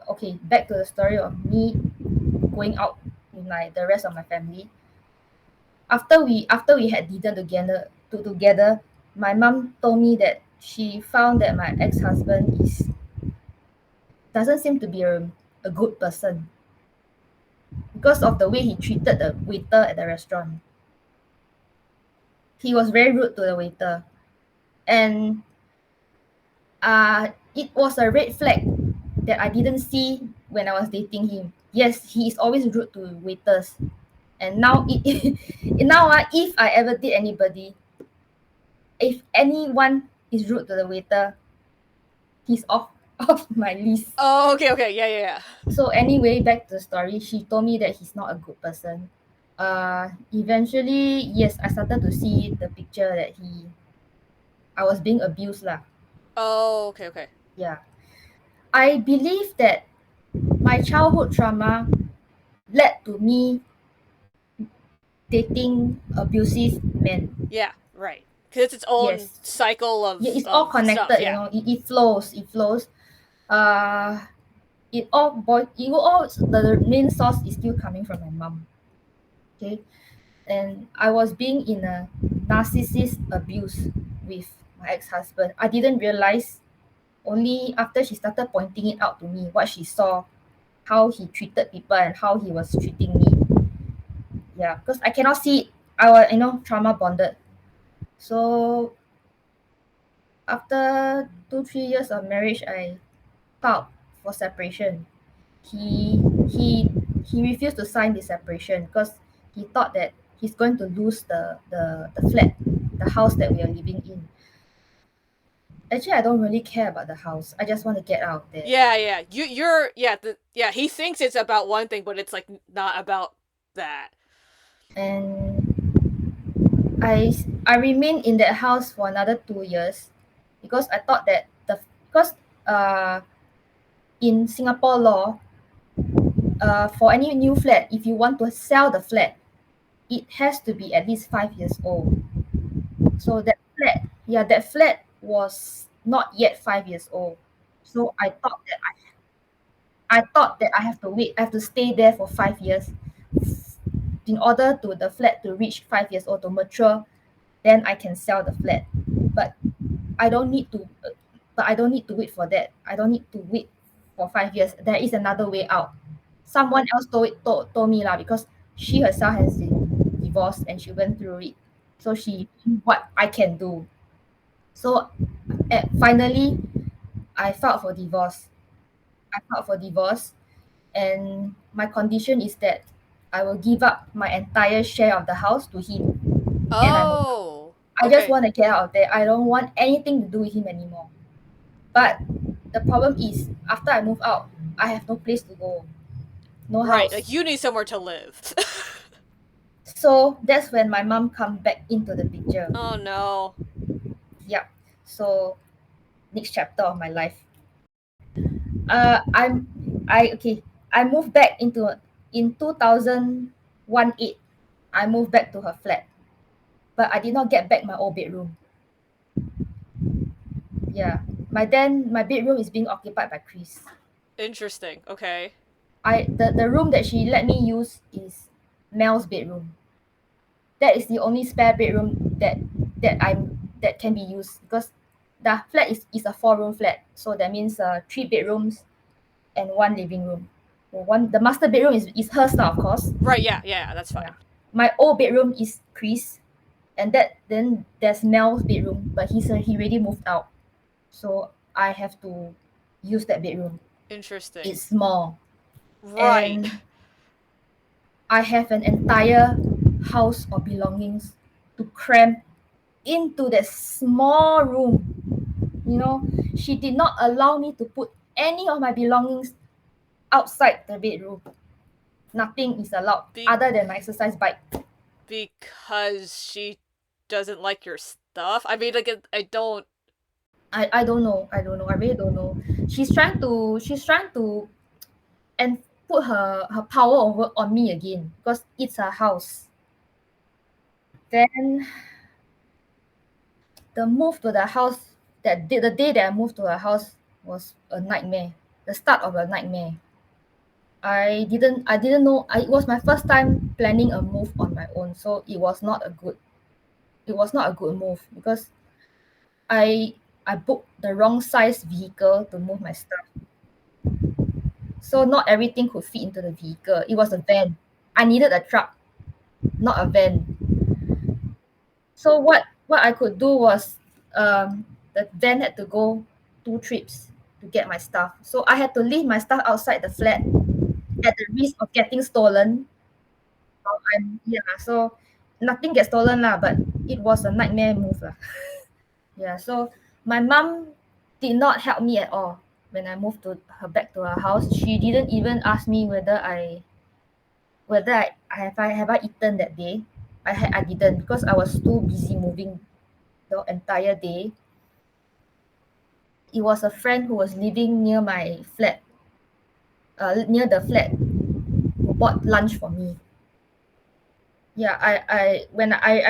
Okay, back to the story of me going out with the rest of my family. After we had dinner together, my mom told me that she found that my ex-husband is doesn't seem to be a good person because of the way he treated the waiter at the restaurant. He was very rude to the waiter, and it was a red flag that I didn't see when I was dating him. Yes, he is always rude to waiters, and now now if I ever date anybody, if anyone is rude to the waiter, he's off off my list. Oh, okay, okay, yeah, yeah, yeah. So anyway, back to the story. She told me that he's not a good person. Eventually, yes, I started to see the picture that I was being abused lah. Oh, okay, okay. Yeah, I believe that my childhood trauma led to me dating abusive men. Yeah, right. Because it's its own Yes, cycle yeah, it's all of stuff. connected. You Yeah. know, it flows. It flows. Uh, it all the main source is still coming from my mom. Okay, and I was being in a narcissist abuse with my ex-husband. I didn't realize only after she started pointing it out to me what she saw, how he treated people and how he was treating me. Yeah, because I cannot see it. I was, trauma bonded. So after 2-3 years of marriage, I filed for separation. He he he refused to sign the separation because he thought that he's going to lose the flat, the house that we are living in. Actually, I don't really care about the house. I just want to get out of there. Yeah, yeah. Yeah, he thinks it's about one thing, but it's like not about that. And I remained in that house for another 2 years because I thought that because uh in Singapore law, for any new flat, if you want to sell the flat, it has to be at least 5 years old. So that flat was not yet 5 years old. So I thought that I have to wait. I have to stay there for 5 years in order to the flat to reach 5 years old to mature. Then I can sell the flat. But I don't need to. But I don't need to wait for that. I don't need to wait for 5 years. There is another way out. Someone else told me lah because she herself has been divorced and she went through it. So she what I can do. So finally, I filed for divorce. I filed for divorce, and my condition is that I will give up my entire share of the house to him, and Oh, I just okay. want to get out of there. I don't want anything to do with him anymore. But the problem is, after I move out, I have no place to go, no Right, house. like you need somewhere to live. So that's when my mom come back into the picture. Oh no. Yep. So next chapter of my life. I moved back in 2018. I moved back to her flat, but I did not get back my old bedroom. Yeah, my bedroom is being occupied by Chris. Interesting. Okay. The room that she let me use is Mel's bedroom. That is the only spare bedroom that can be used because the flat is a 4-room flat. So that means 3 bedrooms and 1 living room. The master bedroom is hers now, of course. Right, yeah, yeah, that's Yeah. fine. My old bedroom is Chris, and then there's Mel's bedroom, but he already moved out, so I have to use that bedroom. Interesting. It's small, Right. and I have an entire house of belongings to cram into that small room. She did not allow me to put any of my belongings outside the bedroom. Nothing is allowed Be- other than my exercise bike. because she doesn't like your stuff. I mean, like, I don't. I don't know. I don't know. I really don't know. She's trying to and put her power over on me again because it's her house. Then the move to the house the day that I moved to her house was a nightmare. The start of a nightmare. I didn't know. It was my first time planning a move on my own, so it was not a good move because I booked the wrong size vehicle to move my stuff. So not everything could fit into the vehicle. It was a van. I needed a truck, not a van. So what I could do was the van had to go 2 trips to get my stuff. So I had to leave my stuff outside the flat at the risk of getting stolen. So nothing gets stolen lah, but it was a nightmare move lah. Yeah, so my mom did not help me at all when I moved to her back to her house. She didn't even ask me whether I have I eaten that day. I didn't because I was too busy moving the entire day. It was a friend who was living near my flat, near the flat, who bought lunch for me. Yeah, I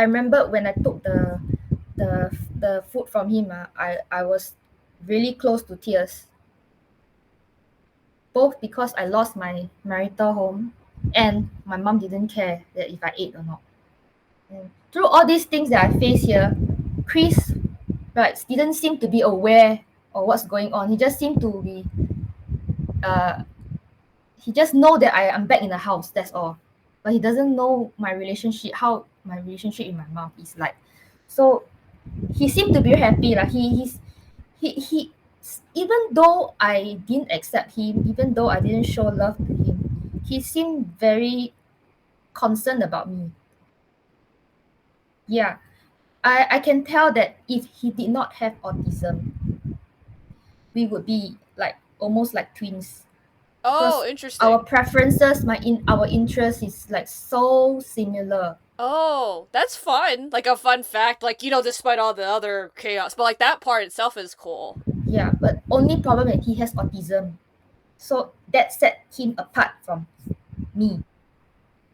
remember when I took the food from him. I was really close to tears, both because I lost my marital home, and my mom didn't care that if I ate or not. And through all these things that I face here, Chris, right, didn't seem to be aware of what's going on. He just seemed to be uh he just know that I'm back in the house, that's all. But he doesn't know how my relationship with my mom is like. So he seemed to be very happy. Like he even though I didn't accept him, even though I didn't show love to him, he seemed very concerned about me. Yeah. I can tell that if he did not have autism, we would be like almost like twins, Oh, because our interesting. preferences, our interest is like so similar. Oh, that's fun. Like a fun fact. Like, despite all the other chaos, but like that part itself is cool. Yeah, but only problem that he has autism. So that set him apart from me.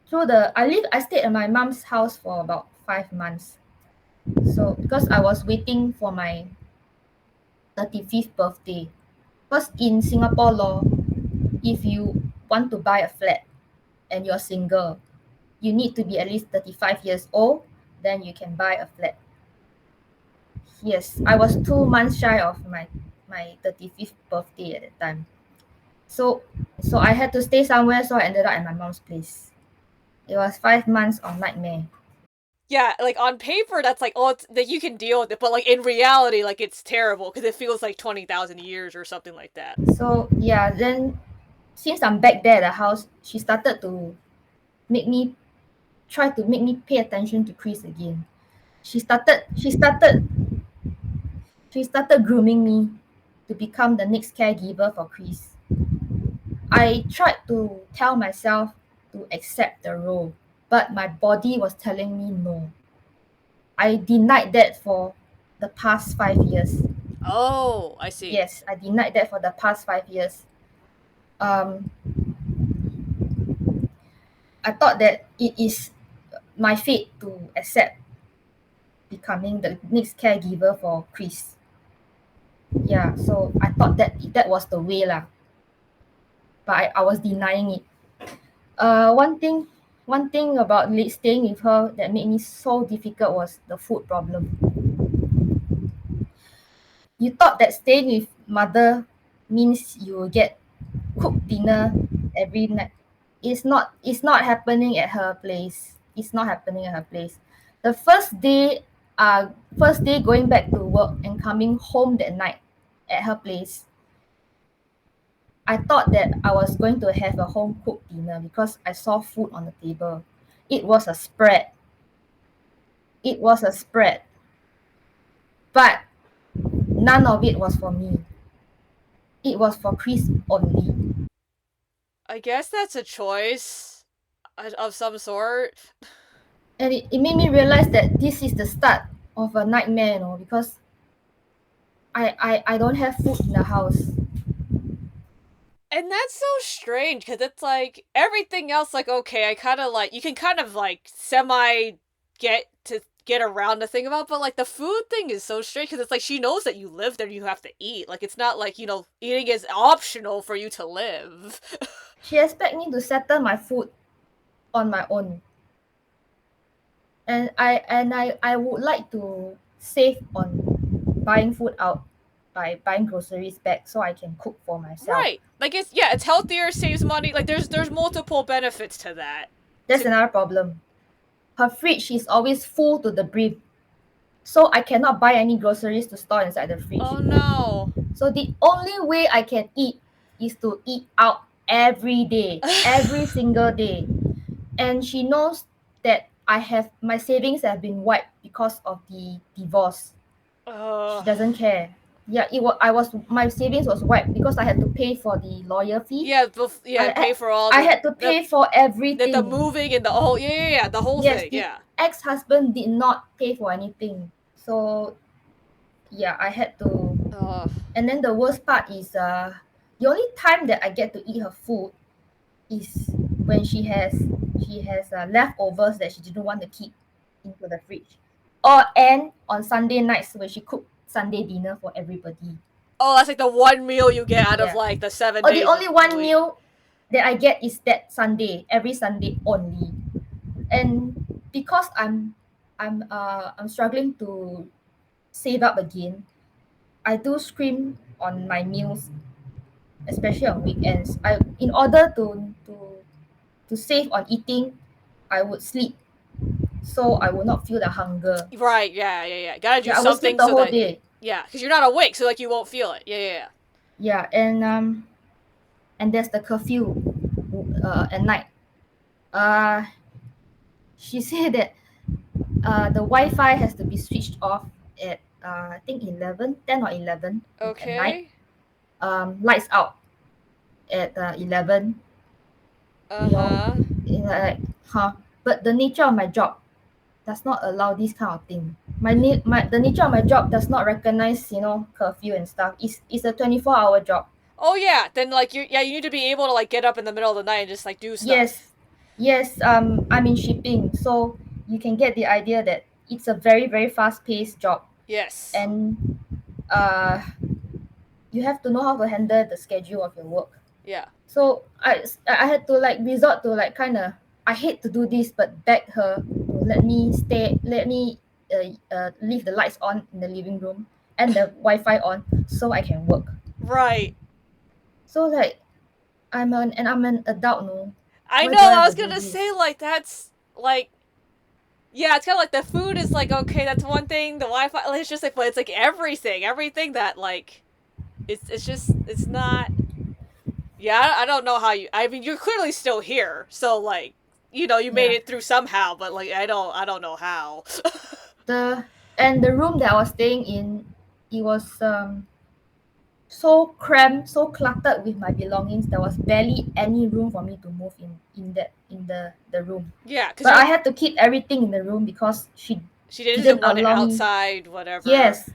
Through the I stayed at my mom's house for about 5 months. So because I was waiting for my 35th birthday. Because in Singapore law, if you want to buy a flat and you're single, you need to be at least 35 years old, then you can buy a flat. Yes, I was 2 months shy of my 35th birthday at that time. So I had to stay somewhere, so I ended up at my mom's place. It was 5 months of nightmare. Yeah, like on paper, that's like, oh, it's, that you can deal with it, but like in reality, like it's terrible because it feels like 20,000 years or something like that. So yeah, then since I'm back there at the house, she started to make me make me pay attention to Chris again. She started she started she started grooming me to become the next caregiver for Chris. I tried to tell myself to accept the role, but my body was telling me no. I denied that for the past 5 years. Oh, I see. Yes, I denied that for the past 5 years. Um, I thought that it is my fate to accept becoming the next caregiver for Chris. Yeah, so I thought that that was the way lah, but I was denying it. One thing about staying with her that made me so difficult was the food problem. You thought that staying with mother means you will get cooked dinner every night. It's not happening at her place. It's not happening at her place. The first day going back to work and coming home that night at her place, I thought that I was going to have a home cooked dinner because I saw food on the table. It was a spread. It was a spread. But none of it was for me. It was for Chris only. I guess that's a choice of some sort. And it made me realize that this is the start of a nightmare, because I don't have food in the house. And that's so strange because it's like everything else, like, okay, I kind of like, you can kind of like semi get around the thing about, but like the food thing is so strange because it's like she knows that you live there and you have to eat. Like, it's not like, eating is optional for you to live. She expect me to settle my food on my own. And I would like to save on buying food out by buying groceries back so I can cook for myself. Right. Like, it's healthier, saves money. Like, there's multiple benefits to that. That's To another problem. Her fridge is always full to the brim. So I cannot buy any groceries to store inside the fridge. Oh no. So the only way I can eat is to eat out every day, every single day. And she knows that my savings have been wiped because of the divorce. She Uh, doesn't care. Yeah, my savings was wiped because I had to pay for the lawyer fee. yeah, yeah, I pay for all I had to the pay for the everything. moving and the whole, yeah, the whole Yes, thing, the yeah. ex-husband did not pay for anything. So yeah, I had to. Uh, And then the worst part is the only time that I get to eat her food is when she has leftovers that she didn't want to keep into the fridge, or and on Sunday nights when she cooked Sunday dinner for everybody. oh, that's like the one meal you get out of Yeah, like the seven or the days of only the one week. meal that I get is that Sunday, every Sunday only. And because I'm struggling to save up again, I do scrimp on my meals, especially on weekends. I in order to save on eating, I would sleep so I will not feel the hunger. Right, yeah, yeah, yeah. Gotta do Yeah, I will sleep something the so whole that, day. yeah, because you're not awake, so like you won't feel it. Yeah, yeah, yeah. Yeah, and there's the curfew at night. Uh, she said that the Wi-Fi has to be switched off at I think 11, 10 or 11 at night. Okay. Lights out at 11. Uh You know, huh. like huh. But the nature of my job does not allow this kind of thing. The nature of my job does not recognize curfew and stuff. It's a 24-hour job. Oh yeah, then like you need to be able to like get up in the middle of the night and just like do stuff. Yes, yes. I'm in shipping, so you can get the idea that it's a very very fast paced job, Yes. and uh, you have to know how to handle the schedule of your work. Yeah. So I had to like resort to like kind of, I hate to do this, but beg her to let me leave the lights on in the living room and the Wi-Fi on so I can work. Right. So like I'm an adult, no. I Why know. do I I have to was do gonna this? say like that's like, yeah. It's kind of like the food is like okay, that's one thing. The Wi-Fi, like, it's just like, but it's like everything that like it's just it's not. Yeah, I don't know how you. I mean, you're clearly still here, so like you made Yeah. it through somehow, but like I don't know how. The and the room that I was staying in, it was so cramped, so cluttered with my belongings. There was barely any room for me to move in the room. Yeah, because But you I had to keep everything in the room because she she didn't didn't want it allow me. outside, whatever. Yes.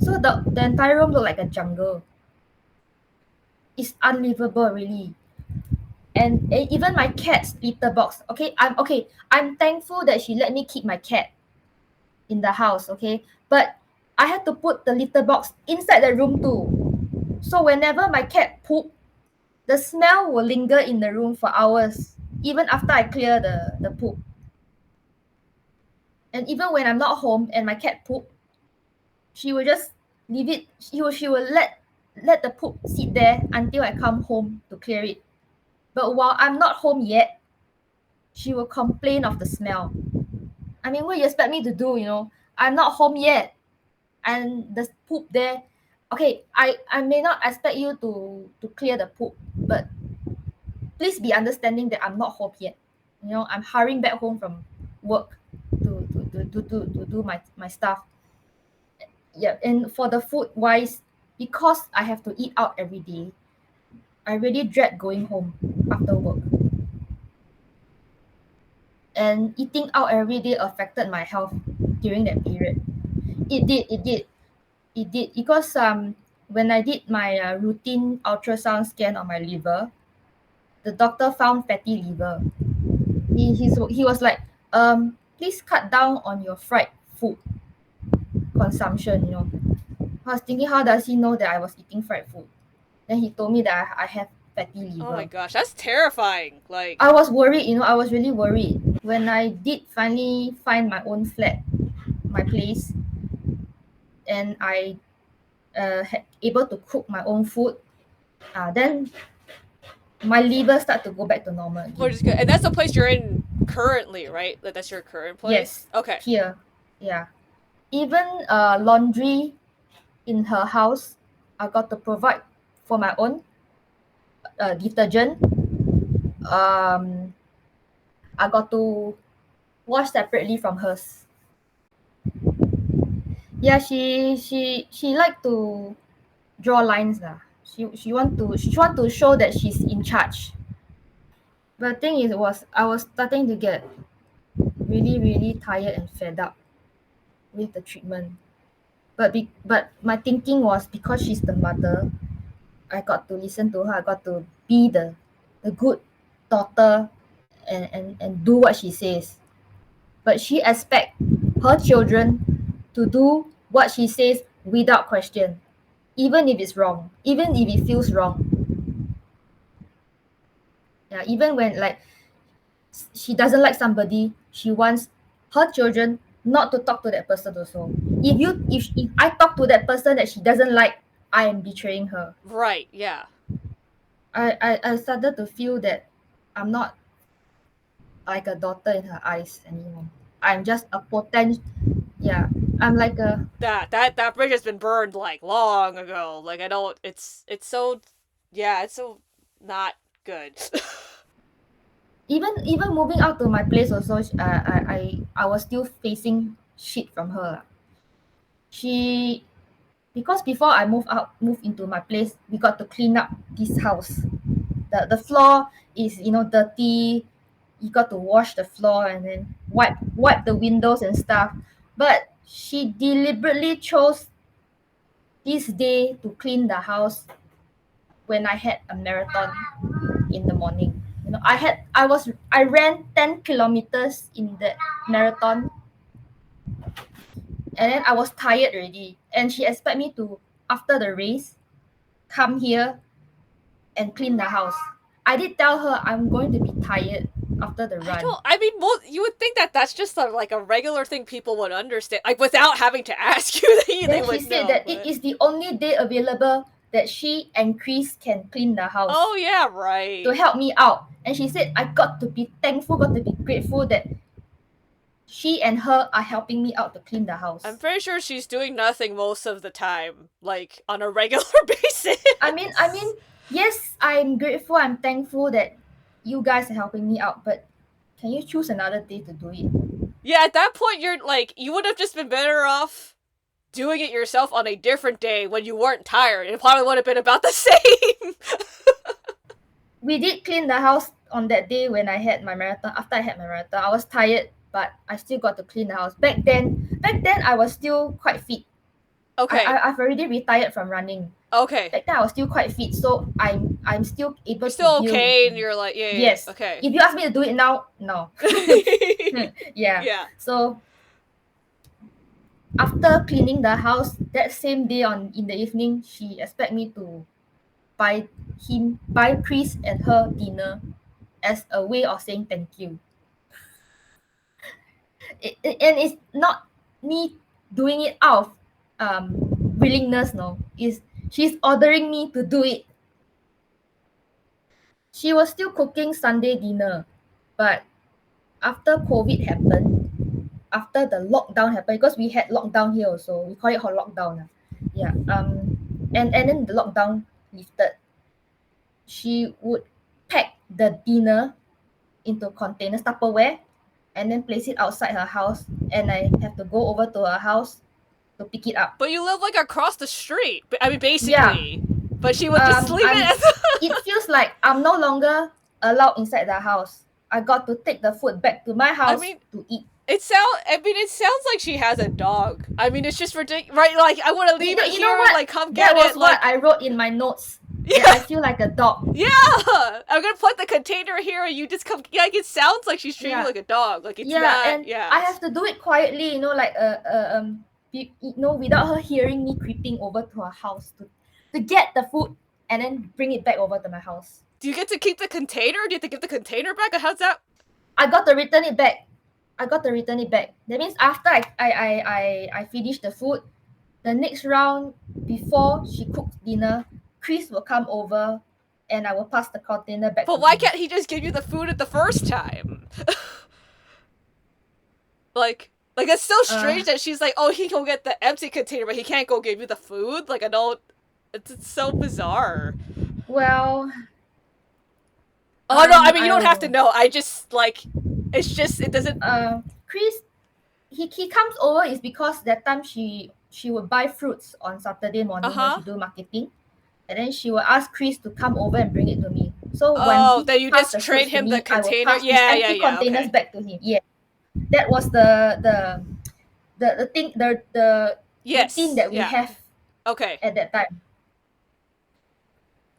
So the entire room looked like a jungle. It's unlivable, really. And even my cat's litter box. Okay, I'm thankful that she let me keep my cat in the house. Okay, but I had to put the litter box inside the room too. So whenever my cat poop, the smell will linger in the room for hours, even after I clear the poop. And even when I'm not home and my cat poop, she will just leave it. She will let the poop sit there until I come home to clear it. But while I'm not home yet, she will complain of the smell. I mean, what you expect me to do? I'm not home yet, and the poop there. Okay, I may not expect you to clear the poop, but please be understanding that I'm not home yet. I'm hurrying back home from work to do my stuff. Yeah, and for the food wise, because I have to eat out every day, I really dread going home after work. And eating out every day affected my health during that period. It did because when I did my routine ultrasound scan on my liver, the doctor found fatty liver. He was like, please cut down on your fried food consumption. I was thinking, how does he know that I was eating fried food? Then he told me that I have fatty Oh my liver. gosh, that's terrifying. Like, I was worried, I was really worried. When I did finally find my own flat, my place, and I able to cook my own food, then my liver start to go back to normal which again. is good, and that's the place you're in currently, right? Like that's your current place. Yes, Okay. here, yeah. Even laundry in her house, I got to provide for my own detergent. I got to wash separately from hers. Yeah, she like to draw lines lah. She want to show that she's in charge. But the thing is, was I was starting to get really tired and fed up with the treatment. But my thinking was because she's the mother, I got to listen to her. I got to be the good daughter and do what she says. But she expect her children to do what she says without question, even if it's wrong, even if it feels wrong. Yeah, even when like she doesn't like somebody, she wants her children not to talk to that person also. If I talk to that person that she doesn't like, I am betraying her. Right, yeah. I started to feel that I'm not like a daughter in her eyes anymore. I'm just a potent. Yeah, I'm like a. That bridge has been burned like long ago. Like I don't it's so yeah, it's so not good. Even moving out to my place also, I was still facing shit from her. She because before I move into my place, we got to clean up this house. The floor is dirty. You got to wash the floor and then wipe the windows and stuff. But she deliberately chose this day to clean the house when I had a marathon in the morning. I ran 10 kilometers in the marathon, and then I was tired already. And she expect me to, after the race, come here and clean the house. I did tell her I'm going to be tired after the run. I mean, you would think that that's just like a regular thing people would understand, like without having to ask you, they Then she would said know. that it is the only day available that she and Chris can clean the house Oh yeah, to right. help me out. And she said I got to be thankful, got to be grateful that she and her are helping me out to clean the I'm house. pretty sure she's doing nothing most of the time, like on a regular basis. I mean, yes, I'm grateful, I'm thankful that you guys are helping me out, but can you choose another day to do it? Yeah, at that point, you're like, you would have just been better off doing it yourself on a different day when you weren't tired. It probably would have been about the same. We did clean the house on that day when I had my marathon. After I had my marathon, I was tired, but I still got to clean the house. Back then I was still quite fit. Okay. I've already retired from running. Okay. Back then I was still quite fit, so I'm still able You're to still deal with okay, and the. you're like, yeah. Yes. Okay. If you ask me to do it now, no. Yeah. Yeah. So after cleaning the house that same day on in the evening, she expect me to buy Chris and her dinner as a way of saying thank you. And it's not me doing it out of willingness, no. Is she's ordering me to do it. She was still cooking Sunday dinner, but after COVID happened, after the lockdown happened, because we had lockdown here also, we call it hot lockdown. Yeah. And then the lockdown lifted. She would pack the dinner into containers, Tupperware, and then place it outside her house, and I have to go over to her house to pick it up. But you live like across the street. I mean, Yeah. basically. But she would just leave I'm. it as. It feels like I'm no longer allowed inside the house. I got to take the food back to my I house mean, to eat. it sounds like she has a dog. I mean, it's just ridiculous, right? Like, I want to leave it You know here. what? Like, come That get was it. what Like, I wrote in my notes. That I yeah, feel like a dog. yeah. I'm gonna put the container here, and you just come. Like, it sounds like she's treating you Yeah. like a dog. Like, it's Yeah, not. and Yeah. I have to do it quietly, like without her hearing me creeping over to her house to get the food and then bring it back over to my house. Do you get to keep the container? Do you have to give the container back? How's that? I got to return it back. I got to return it back. That means after I finish the food, the next round before she cooks dinner, Chris will come over and I will pass the container back But to why him. can't he just give you the food at the first time? Like it's so Uh, strange that she's like, oh, he can get the empty container, but he can't go give you the food. Like I don't. It's so bizarre. well, Oh no, I mean you I don't don't have to know. know. I just like, it's just it doesn't. Chris he comes over is because that time she would buy fruits on Saturday morning when Uh-huh. she do marketing, and then she will ask Chris to come over and bring it to me. So when Oh, he then you passed just the trade fruits to him the me, I will container? pass his Yeah, yeah, empty yeah, containers okay. back to him. Yeah, that was the thing, the routine Yes, that we yeah. have Okay. at that time.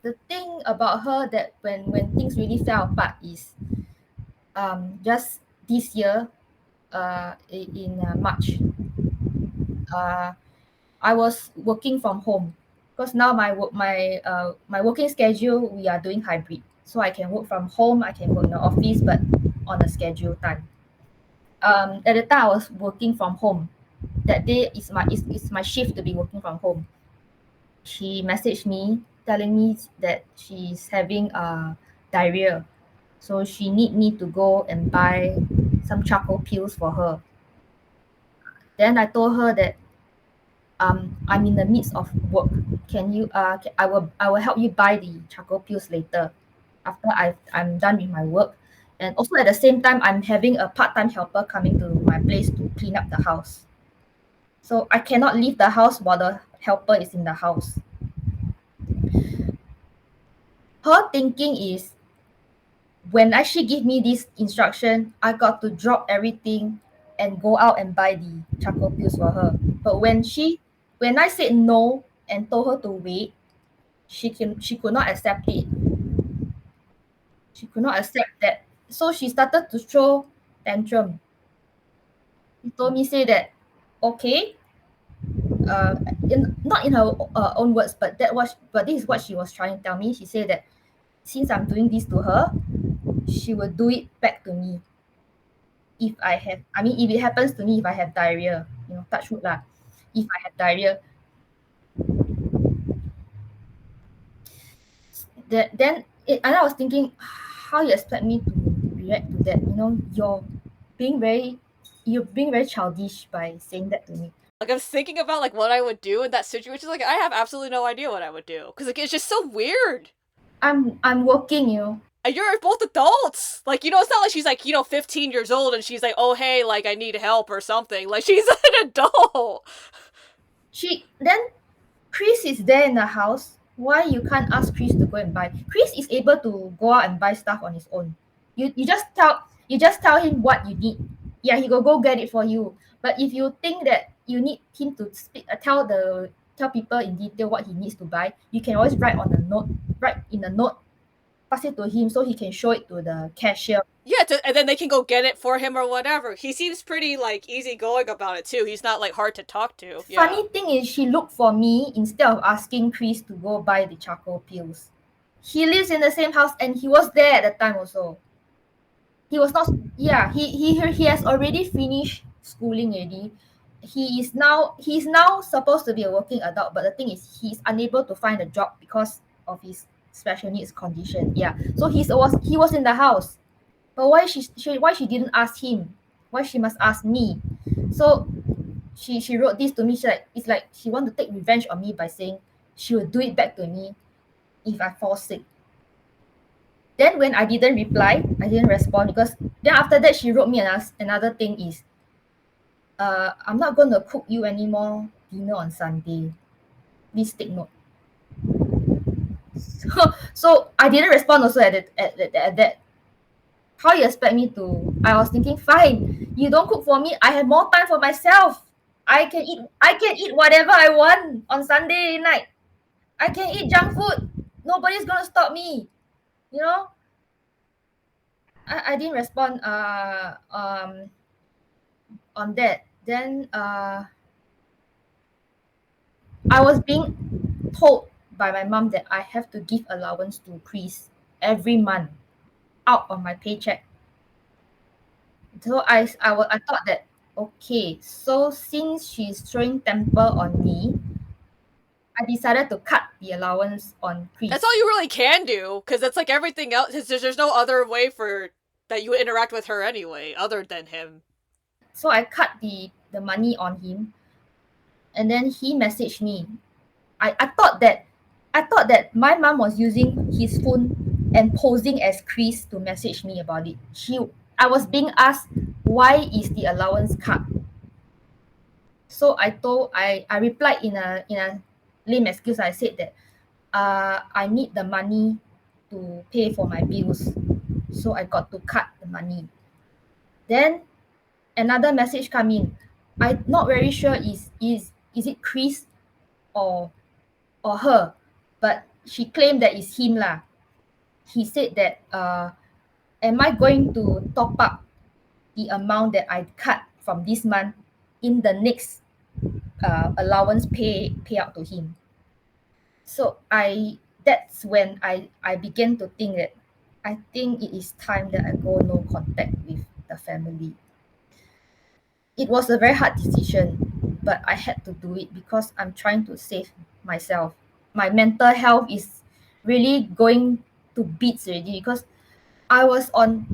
The thing about her that when things really fell apart is just this year, in March, uh, I was working from home because now my working schedule, we are doing hybrid, so I can work from home, I can work in the office, but on a schedule time. At the time I was working from home. That day is my shift to be working from home. She messaged me telling me that she's having diarrhea, so she need me to go and buy some charcoal pills for her. Then I told her that I'm in the midst of work. Can you I will help you buy the charcoal pills later after I'm done with my work. And also at the same time, I'm having a part-time helper coming to my place to clean up the house. So I cannot leave the house while the helper is in the house. Her thinking is, when she give me this instruction, I got to drop everything and go out and buy the charcoal pills for her. But when I said no and told her to wait, she could not accept it. She could not accept that. So she started to throw tantrum. She told me say that, okay, not in her own words, but this is what she was trying to tell me. She said that since I'm doing this to her, she will do it back to me if if it happens to me, if I have diarrhea, touch wood lah. If I have diarrhea, and I was thinking, how you expect me to react to that? Being very, you're being very childish by saying that to me. Like, I'm thinking about, like, what I would do in that situation. Like, I have absolutely no idea what I would do. Because, like, it's just so weird. I'm working. And you're both adults. Like, it's not like she's, like, 15 years old and she's like, oh, hey, like, I need help or something. Like, she's an adult. Then Chris is there in the house. Why you can't ask Chris to go and buy? Chris is able to go out and buy stuff on his own. You just tell him what you need. Yeah, he will go get it for you. But if you think that you need him to speak, tell people in detail what he needs to buy, you can always write in a note, pass it to him so he can show it to the cashier. Yeah, and then they can go get it for him or whatever. He seems pretty, like, easygoing about it, too. He's not, like, hard to talk to. Yeah. Funny thing is, she looked for me instead of asking Chris to go buy the charcoal pills. He lives in the same house and he was there at the time also. He was not. Yeah, he has already finished schooling already. He's now supposed to be a working adult, but the thing is he's unable to find a job because of his special needs condition. Yeah, so he was in the house. But why she didn't ask him? Why she must ask me? So she wrote this to me. It's like she want to take revenge on me by saying she will do it back to me if I fall sick. Then when I didn't reply, I didn't respond, because then after that she wrote me another thing is, I'm not going to cook you anymore dinner on Sunday. Please take note. So I didn't respond also at that. How you expect me to? I was thinking, fine, you don't cook for me. I have more time for myself. I can eat whatever I want on Sunday night. I can eat junk food. Nobody's gonna stop me. You know, I didn't respond on that. Then I was being told by my mom that I have to give allowance to Chris every month out of my paycheck. So I thought that, okay, so since she's throwing temper on me, I decided to cut the allowance on That's Chris. all you really can do, because it's like everything else. There's no other way for that you interact with her anyway, other than him. So I cut the money on him, and then he messaged me. I thought that my mom was using his phone and posing as Chris to message me about it. I was being asked, why is the allowance cut? So I replied in a lame excuse. I said that I need the money to pay for my bills. So I got to cut the money. Then another message come in. I not very sure is it Chris or her, but she claimed that it's him lah. He said that am I going to top up the amount that I cut from this month in the next allowance payout to him. So that's when I began to think that I think it is time that I go no contact with the family. It was a very hard decision, but I had to do it because I'm trying to save myself. My mental health is really going to beats already because I was on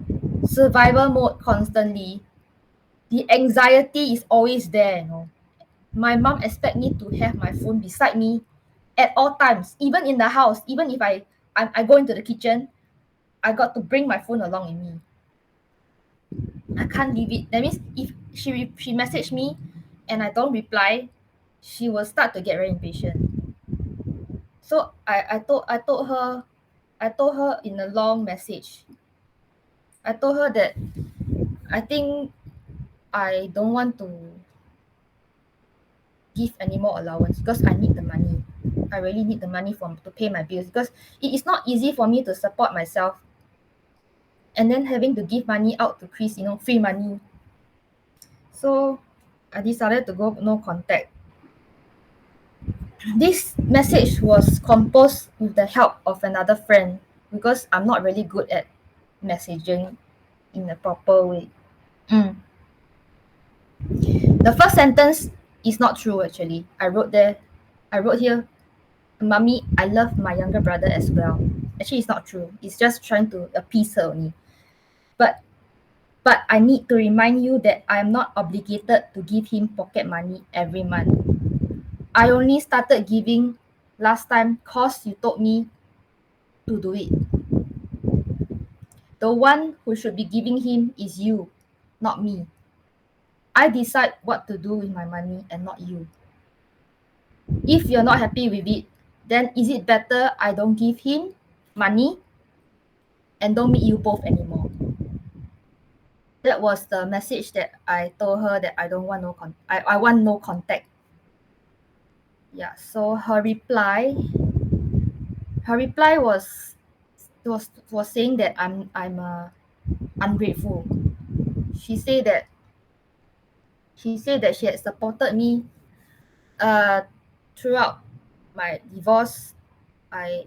survival mode constantly. The anxiety is always there, you know. My mom expect me to have my phone beside me at all times, even in the house. Even if I go into the kitchen, I got to bring my phone along with me. I can't leave it. That means if she messaged me and I don't reply, she will start to get very impatient. So I told her in a long message. I told her that I think I don't want to give any more allowance because I need the money. I really need the money to pay my bills because it is not easy for me to support myself and then having to give money out to Chris, you know, free money. So I decided to go no contact. This message was composed with the help of another friend because I'm not really good at messaging in a proper way. Mm. The first sentence is not true actually. I wrote here, Mommy, I love my younger brother as well. Actually, it's not true. It's just trying to appease her only. But but I need to remind you that I am not obligated to give him pocket money every month. I only started giving last time cause you told me to do it. The one who should be giving him is you, not me. I decide what to do with my money and not you. If you're not happy with it, then is it better I don't give him money and don't meet you both anymore? That was the message that I told her that I don't want I want no contact. Yeah, so her reply was saying that I'm ungrateful. She said that she had supported me uh throughout my divorce.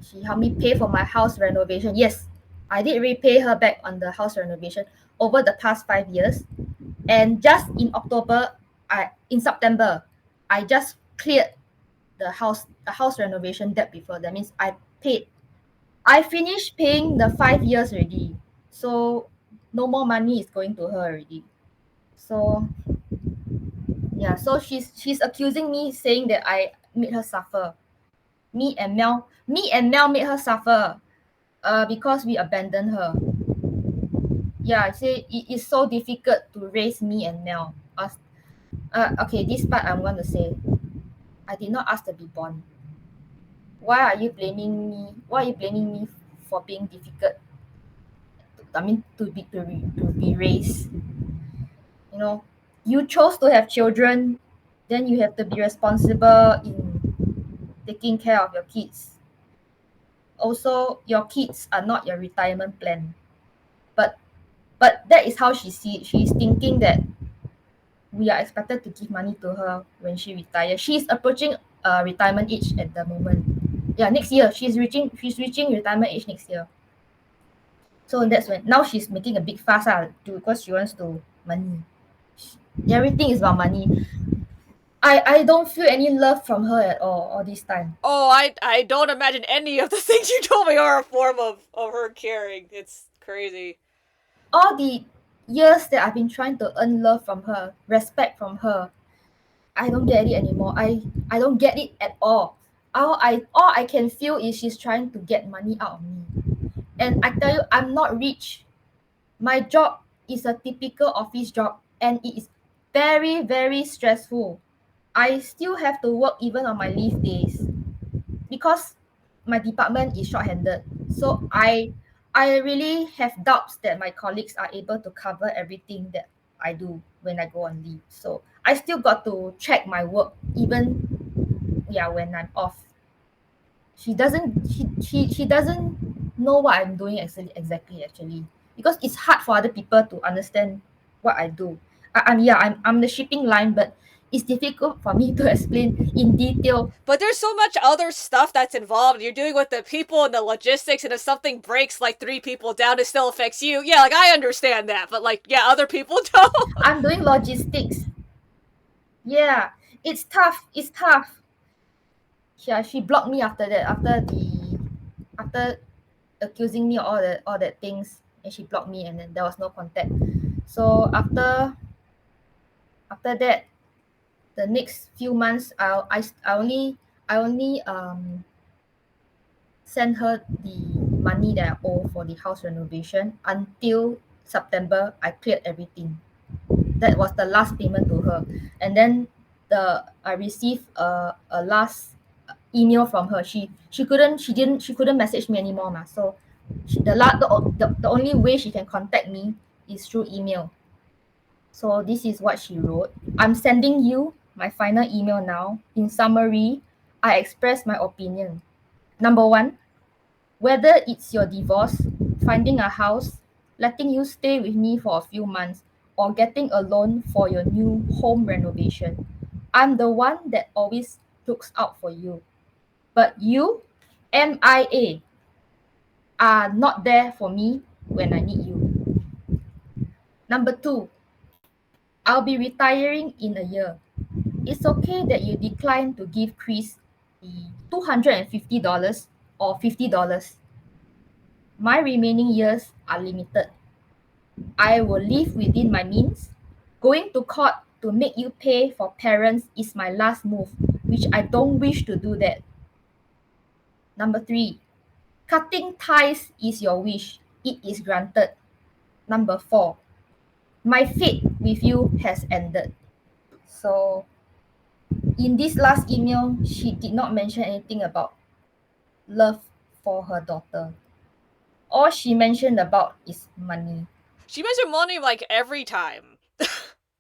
She helped me pay for my house renovation. Yes, I did repay her back on the house renovation over the past 5 years. And just in September, I just cleared the house renovation debt before. That means I finished paying the 5 years already. So no more money is going to her already. So yeah, so she's accusing me saying that I made her suffer. Me and Mel made her suffer because we abandoned her. Yeah, say it is so difficult to raise me and Mel. Okay, this part I'm going to say. I did not ask to be born. Why are you blaming me? Why are you blaming me for being difficult? I mean, to be raised. You know, you chose to have children, then you have to be responsible in taking care of your kids. Also, your kids are not your retirement plan. But that is how she see it. She's thinking that we are expected to give money to her when she retires. She's approaching retirement age at the moment. Yeah, next year she's reaching retirement age next year. So that's when now she's making a big fuss because she wants to money. Everything is about money. I don't feel any love from her at all this time. Oh, I don't imagine any of the things you told me are a form of her caring. It's crazy. All the years that I've been trying to earn love from her, respect from her, I don't get it anymore. I don't get it at all. All I can feel is she's trying to get money out of me. And I tell you, I'm not rich. My job is a typical office job and it is very, very stressful. I still have to work even on my leave days because my department is short-handed. So I really have doubts that my colleagues are able to cover everything that I do when I go on leave. So I still got to check my work even when I'm off. She doesn't know what I'm doing exactly because it's hard for other people to understand what I do. I'm the shipping line, but it's difficult for me to explain in detail. But there's so much other stuff that's involved. You're dealing with the people and the logistics, and if something breaks like 3 people down, it still affects you. Yeah, like I understand that, but like, yeah, other people don't. I'm doing logistics. Yeah, it's tough. It's tough. Yeah, she blocked me after that. After accusing me of all that things, and she blocked me, and then there was no contact. So after that, the next few months, I only send her the money that I owe for the house renovation until September. I cleared everything. That was the last payment to her, and then I received a last email from her. She couldn't message me anymore, so the only way she can contact me is through email. So this is what she wrote. I'm sending you my final email now. In summary, I express my opinion. Number one, whether it's your divorce, finding a house, letting you stay with me for a few months, or getting a loan for your new home renovation, I'm the one that always looks out for you. But you, MIA, are not there for me when I need you. Number two, I'll be retiring in a year. It's okay that you decline to give Chris the $250 or $50. My remaining years are limited. I will live within my means. Going to court to make you pay for parents is my last move, which I don't wish to do that. Number three, cutting ties is your wish. It is granted. Number four, my fate with you has ended. So, in this last email, she did not mention anything about love for her daughter. All she mentioned about is money. She mentioned money like every time.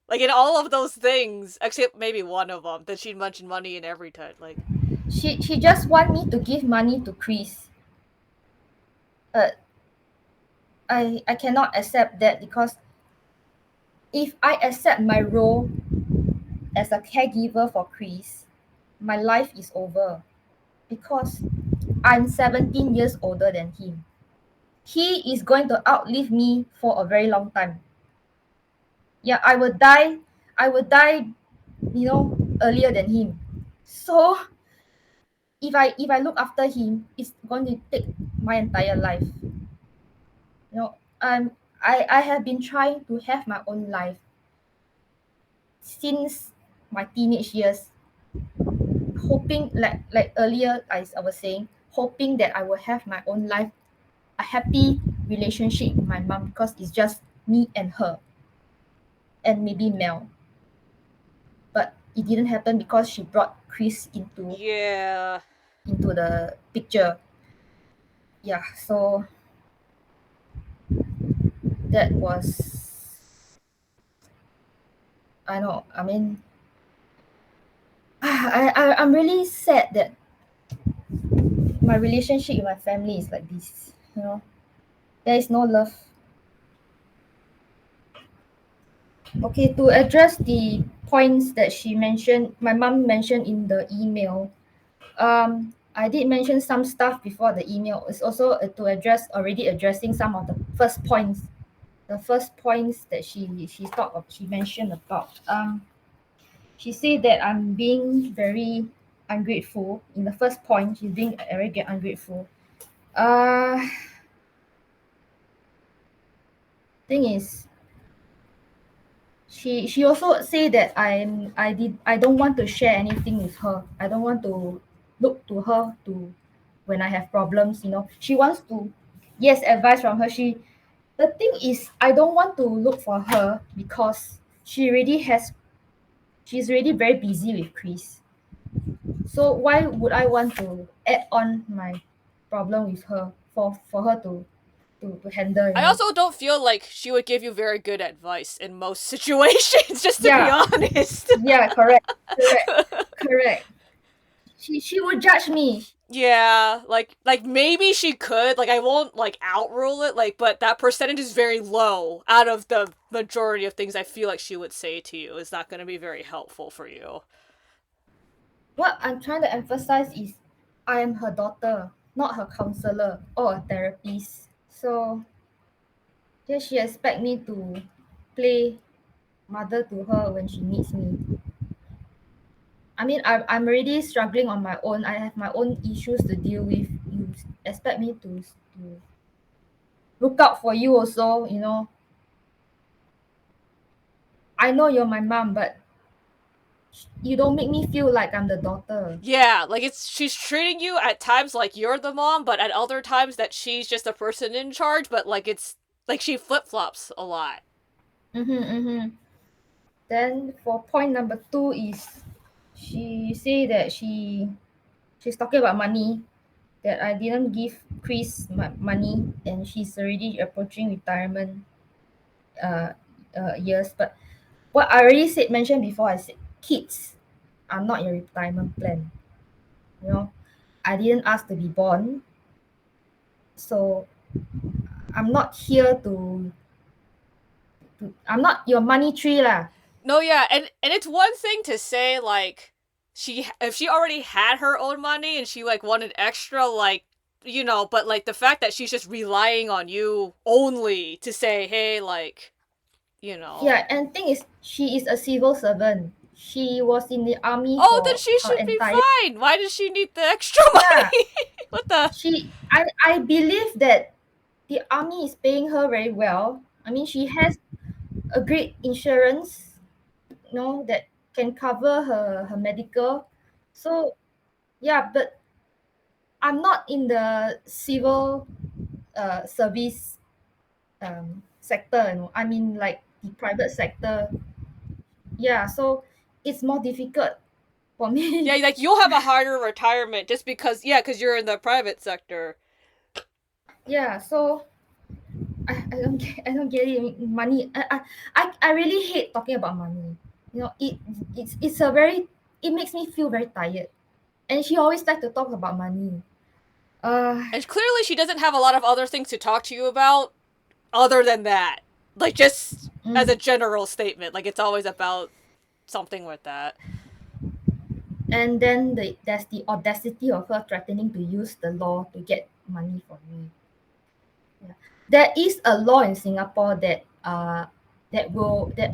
Like in all of those things, except maybe one of them, that she mentioned money in every time. Like, She just want me to give money to Chris. But I cannot accept that because if I accept my role as a caregiver for Chris, my life is over because I'm 17 years older than him. He is going to outlive me for a very long time. Yeah, I will die, earlier than him. So if I look after him, it's going to take my entire life. You know, I have been trying to have my own life since my teenage years, hoping like earlier I was saying, hoping that I will have my own life, a happy relationship with my mom because it's just me and her and maybe Mel. But it didn't happen because she brought Chris yeah. into the picture. Yeah, so that was, I know. I mean, I'm really sad that my relationship with my family is like this. There is no love. Okay, to address the points that she mentioned, my mom mentioned in the email. I did mention some stuff before the email. It's also to address already addressing some of the first points. The first points that she mentioned about. She said that I'm being very ungrateful. In the first point, she's being very ungrateful. Uh, thing is, she also say that I don't want to share anything with her. I don't want to look to her to when I have problems. She wants to, yes, advice from her. The thing is, I don't want to look for her because she already has she's already very busy with Chris. So why would I want to add on my problem with her for her to handle, you I know? also don't feel like she would give you very good advice in most situations, just to be Yeah, honest. yeah, correct, correct, correct. She would judge me. Yeah, like maybe she could, like I won't like outrule it, like but that percentage is very low out of the majority of things I feel like she would say to you is not going to be very helpful for you. What I'm trying to emphasize is I am her daughter, not her counselor or a therapist. So yeah, she expect me to play mother to her when she needs me. I mean, I'm already struggling on my own. I have my own issues to deal with. You expect me to look out for you also, you know. I know you're my mom, but you don't make me feel like I'm the daughter. Yeah, like it's she's treating you at times like you're the mom, but at other times that she's just a person in charge, but like it's like she flip-flops a lot. Mm-hmm. Then for point number two is she say that she's talking about money, that I didn't give Chris money and she's already approaching retirement uh, years. But what I already said mentioned before, I said kids are not your retirement plan. You know, I didn't ask to be born, so I'm not here to I'm not your money tree lah. No, yeah, and it's one thing to say like she if she already had her own money and she like wanted extra like but like the fact that she's just relying on you only to say, "Hey, like, you know, Yeah, and thing is, she is a civil servant. She was in the army oh, then for she her should be entire. fine. Why does she need the extra Yeah, money?" What the I believe that the army is paying her very well. I mean, she has a great insurance, you know, that can cover her medical. So yeah, but I'm not in the civil service sector. You know, I mean like the private sector. Yeah, so it's more difficult for Yeah, me. like you'll have a harder retirement just because cuz you're in the private sector. Yeah, so I don't get it. I mean, money. I really hate talking about money. You know, it's a very it makes me feel very tired. And she always like to talk about money. Uh, And clearly she doesn't have a lot of other things to talk to you about other than that. Like just as a mm. general statement, like it's always about something with that. And then there's the audacity of her threatening to use the law to get money from me. Yeah. There is a law in Singapore that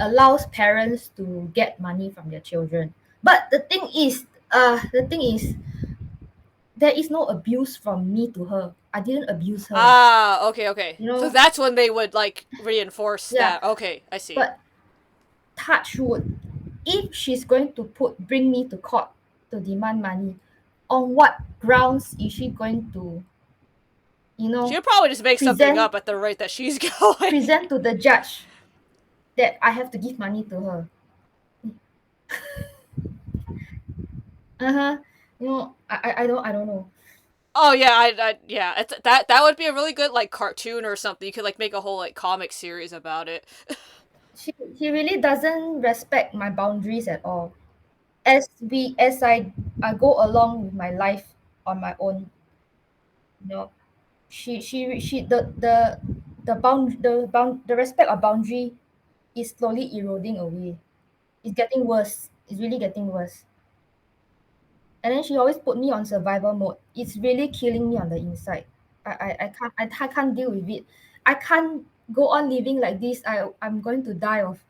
allows parents to get money from their children. But the thing is, there is no abuse from me to her. I didn't abuse her. Ah, okay, okay. You So know, that's when they would like reinforce yeah. that. Okay, I see. But touch wood, if she's going to bring me to court to demand money, on what grounds is she going to, you She know, would probably just make something present up at the rate that she's going. present to the judge that I have to give money to her? Uh-huh. You know, I don't know. Oh yeah, yeah, that would be a really good like cartoon or something. You could like make a whole like comic series about it. She really doesn't respect my boundaries at all. As I go along with my life on my own, you know, she the respect of boundary is slowly eroding away. It's getting worse. It's really getting worse. And then she always put me on survival mode. It's really killing me on the inside. I can't deal with it. I can't go on living like this. I'm going to die of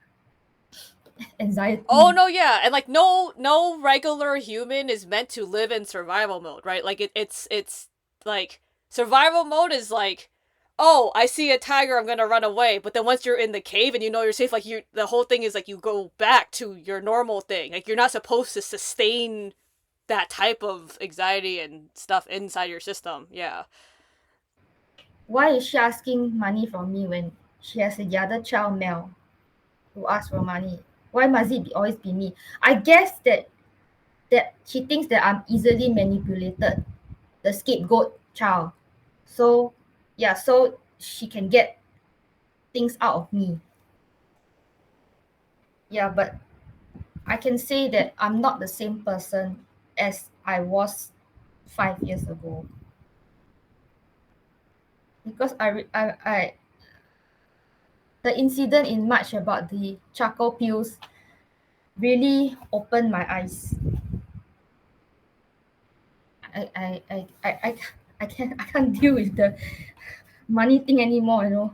Oh anxiety. no, yeah, and like no regular human is meant to live in survival mode, right? Like it's like survival mode is like, oh, I see a tiger, I'm gonna run away. But then once you're in the cave and you know you're safe, like you the whole thing is like you go back to your normal thing. Like you're not supposed to sustain that type of anxiety and stuff inside your system. Yeah. Why is she asking money from me when she has a other child, Mel, who asks for money? Why must it always be me? I guess that she thinks that I'm easily manipulated, the scapegoat child. So yeah, so she can get things out of me. Yeah, but I can say that I'm not the same person as I was 5 years ago, because the incident in March about the charcoal pills really opened my eyes. I I I I I, I can't deal with the money thing anymore.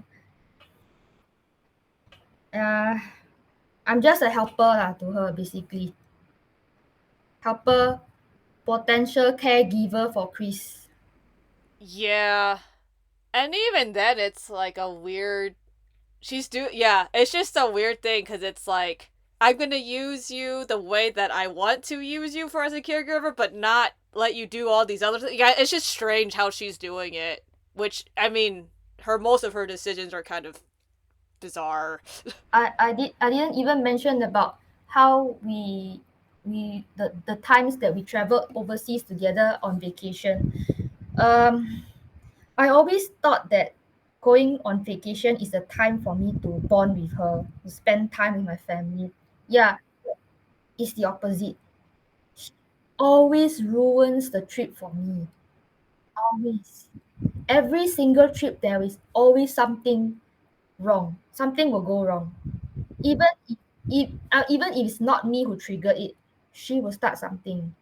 Uh, I'm just a helper lah to her, basically. Helper, potential caregiver for Chris. Yeah. And even then, it's like a weird. Yeah, it's just a weird thing because it's like, I'm gonna use you the way that I want to use you for as a caregiver, but not let you do all these other things. Yeah, it's just strange how she's doing it. Which, I mean, most of her decisions are kind of bizarre. I didn't even mention about how the times that we traveled overseas together on vacation. Um, I always thought that going on vacation is a time for me to bond with her, to spend time with my family. Yeah, it's the opposite. She always ruins the trip for me. Always. Every single trip, there is always something wrong. Something will go wrong. Even even if it's not me who triggered it, she will start something.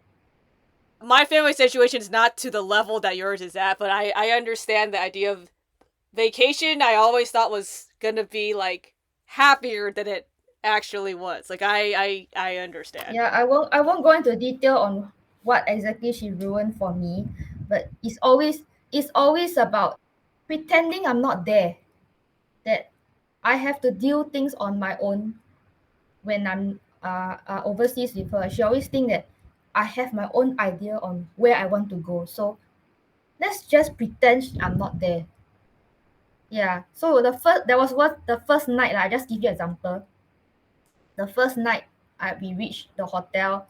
My family situation is not to the level that yours is at, but I understand the idea of vacation. I always thought was gonna be like happier than it actually was. Like I understand. Yeah, I won't go into detail on what exactly she ruined for me, but it's always about pretending I'm not there. That I have to deal things on my own when I'm overseas with her. She always think that I have my own idea on where I want to go. So let's just pretend I'm not there. Yeah. So the first night lah. I just give you example. The first night we reached the hotel,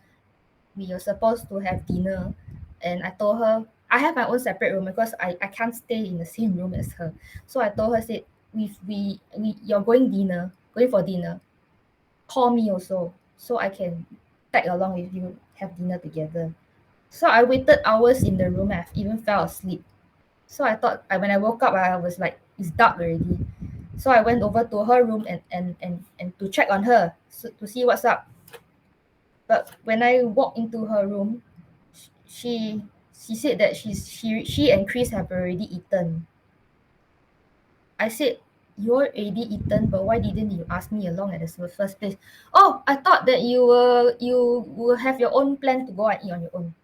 we were supposed to have dinner, and I told her I have my own separate room because I can't stay in the same room as her. So I told her, said, we you're going for dinner, call me also so I can tag along with you, have dinner together. So I waited hours in the room. I even fell asleep. So when I woke up, I was like, it's dark already. So I went over to her room and to check on her, so, to see what's up. But when I walked into her room, she she said that she and Chris have already eaten. I said, you're already eaten, but why didn't you ask me along at the first place? Oh, I thought that you will have your own plan to go and eat on your own.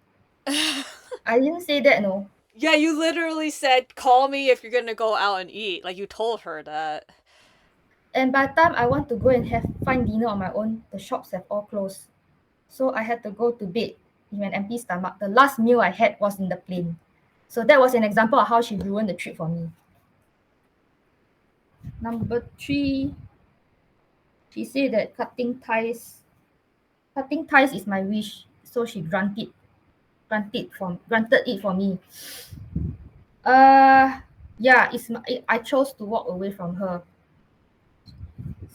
I didn't say that, no. Yeah, you literally said, call me if you're gonna go out and eat. Like, you told her that. And by the time I want to go and have find dinner on my own, the shops have all closed. So I had to go to bed with an empty stomach. The last meal I had was in the plane. So that was an example of how she ruined the trip for me. Number three, she said that cutting ties is my wish. So she granted it for me. Uh yeah, I chose to walk away from her.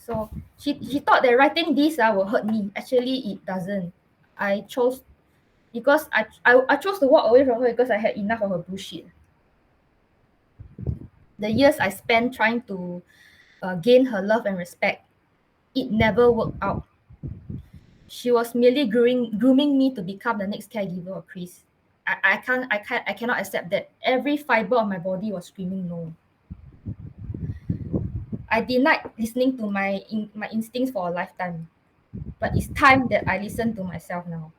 So she thought that writing this will hurt me. Actually, it doesn't. I chose because I chose to walk away from her because I had enough of her bullshit. The years I spent trying to gain her love and respect, it never worked out. She was merely grooming me to become the next caregiver of Chris. I cannot accept that. Every fiber of my body was screaming no. I denied listening to my instincts for a lifetime, but it's time that I listen to myself now.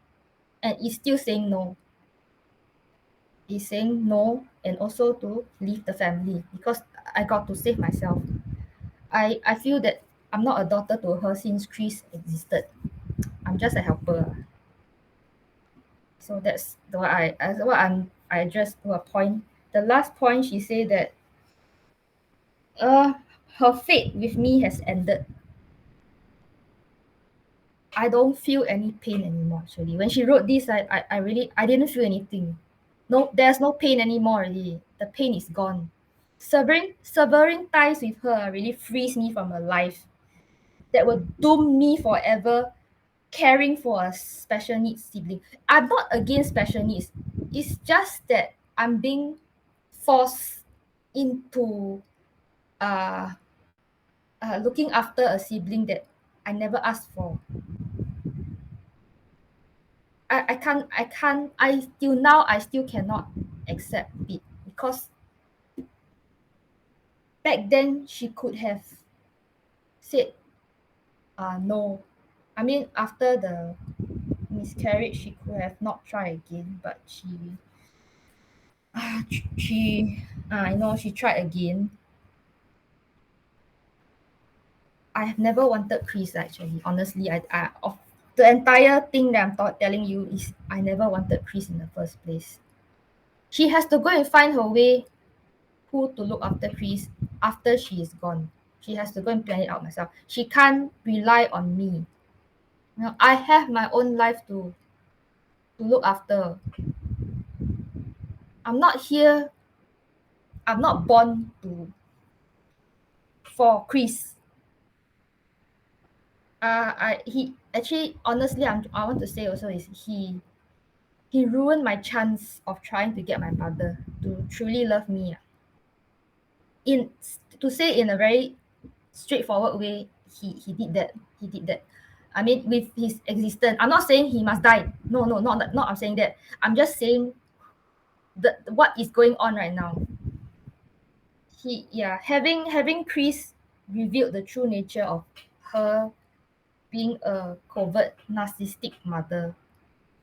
And it's still saying no. It's saying no, and also to leave the family because I got to save myself. I feel that I'm not a daughter to her since Chris existed. I'm just a helper. So that's the what I addressed to a point. The last point, she said that uh her fate with me has ended. I don't feel any pain anymore actually. When she wrote this, I really I didn't feel anything. No, there's no pain anymore already. The pain is gone. Severing ties with her really frees me from a life that will doom me forever caring for a special needs sibling. I'm not against special needs. It's just that I'm being forced into uh, looking after a sibling that I never asked for. I still now I still cannot accept it because back then she could have said no. I mean after the miscarriage she could have not tried again, but she I know she tried again. I have never wanted Chris actually. Honestly, I of the entire thing that telling you is I never wanted Chris in the first place. She has to go and find her way who to look after Chris after she is gone. She has to go and plan it out myself. She can't rely on me. You know, I have my own life to look after. I'm not here. I'm not born to for Chris. I he actually honestly I want to say also is he ruined my chance of trying to get my mother to truly love me. In to say in a very straightforward way, he did that. He did that. I mean, with his existence, I'm not saying he must die. No, no, not. I'm saying that. I'm just saying the what is going on right now. Yeah, having Chris revealed the true nature of her being a covert narcissistic mother.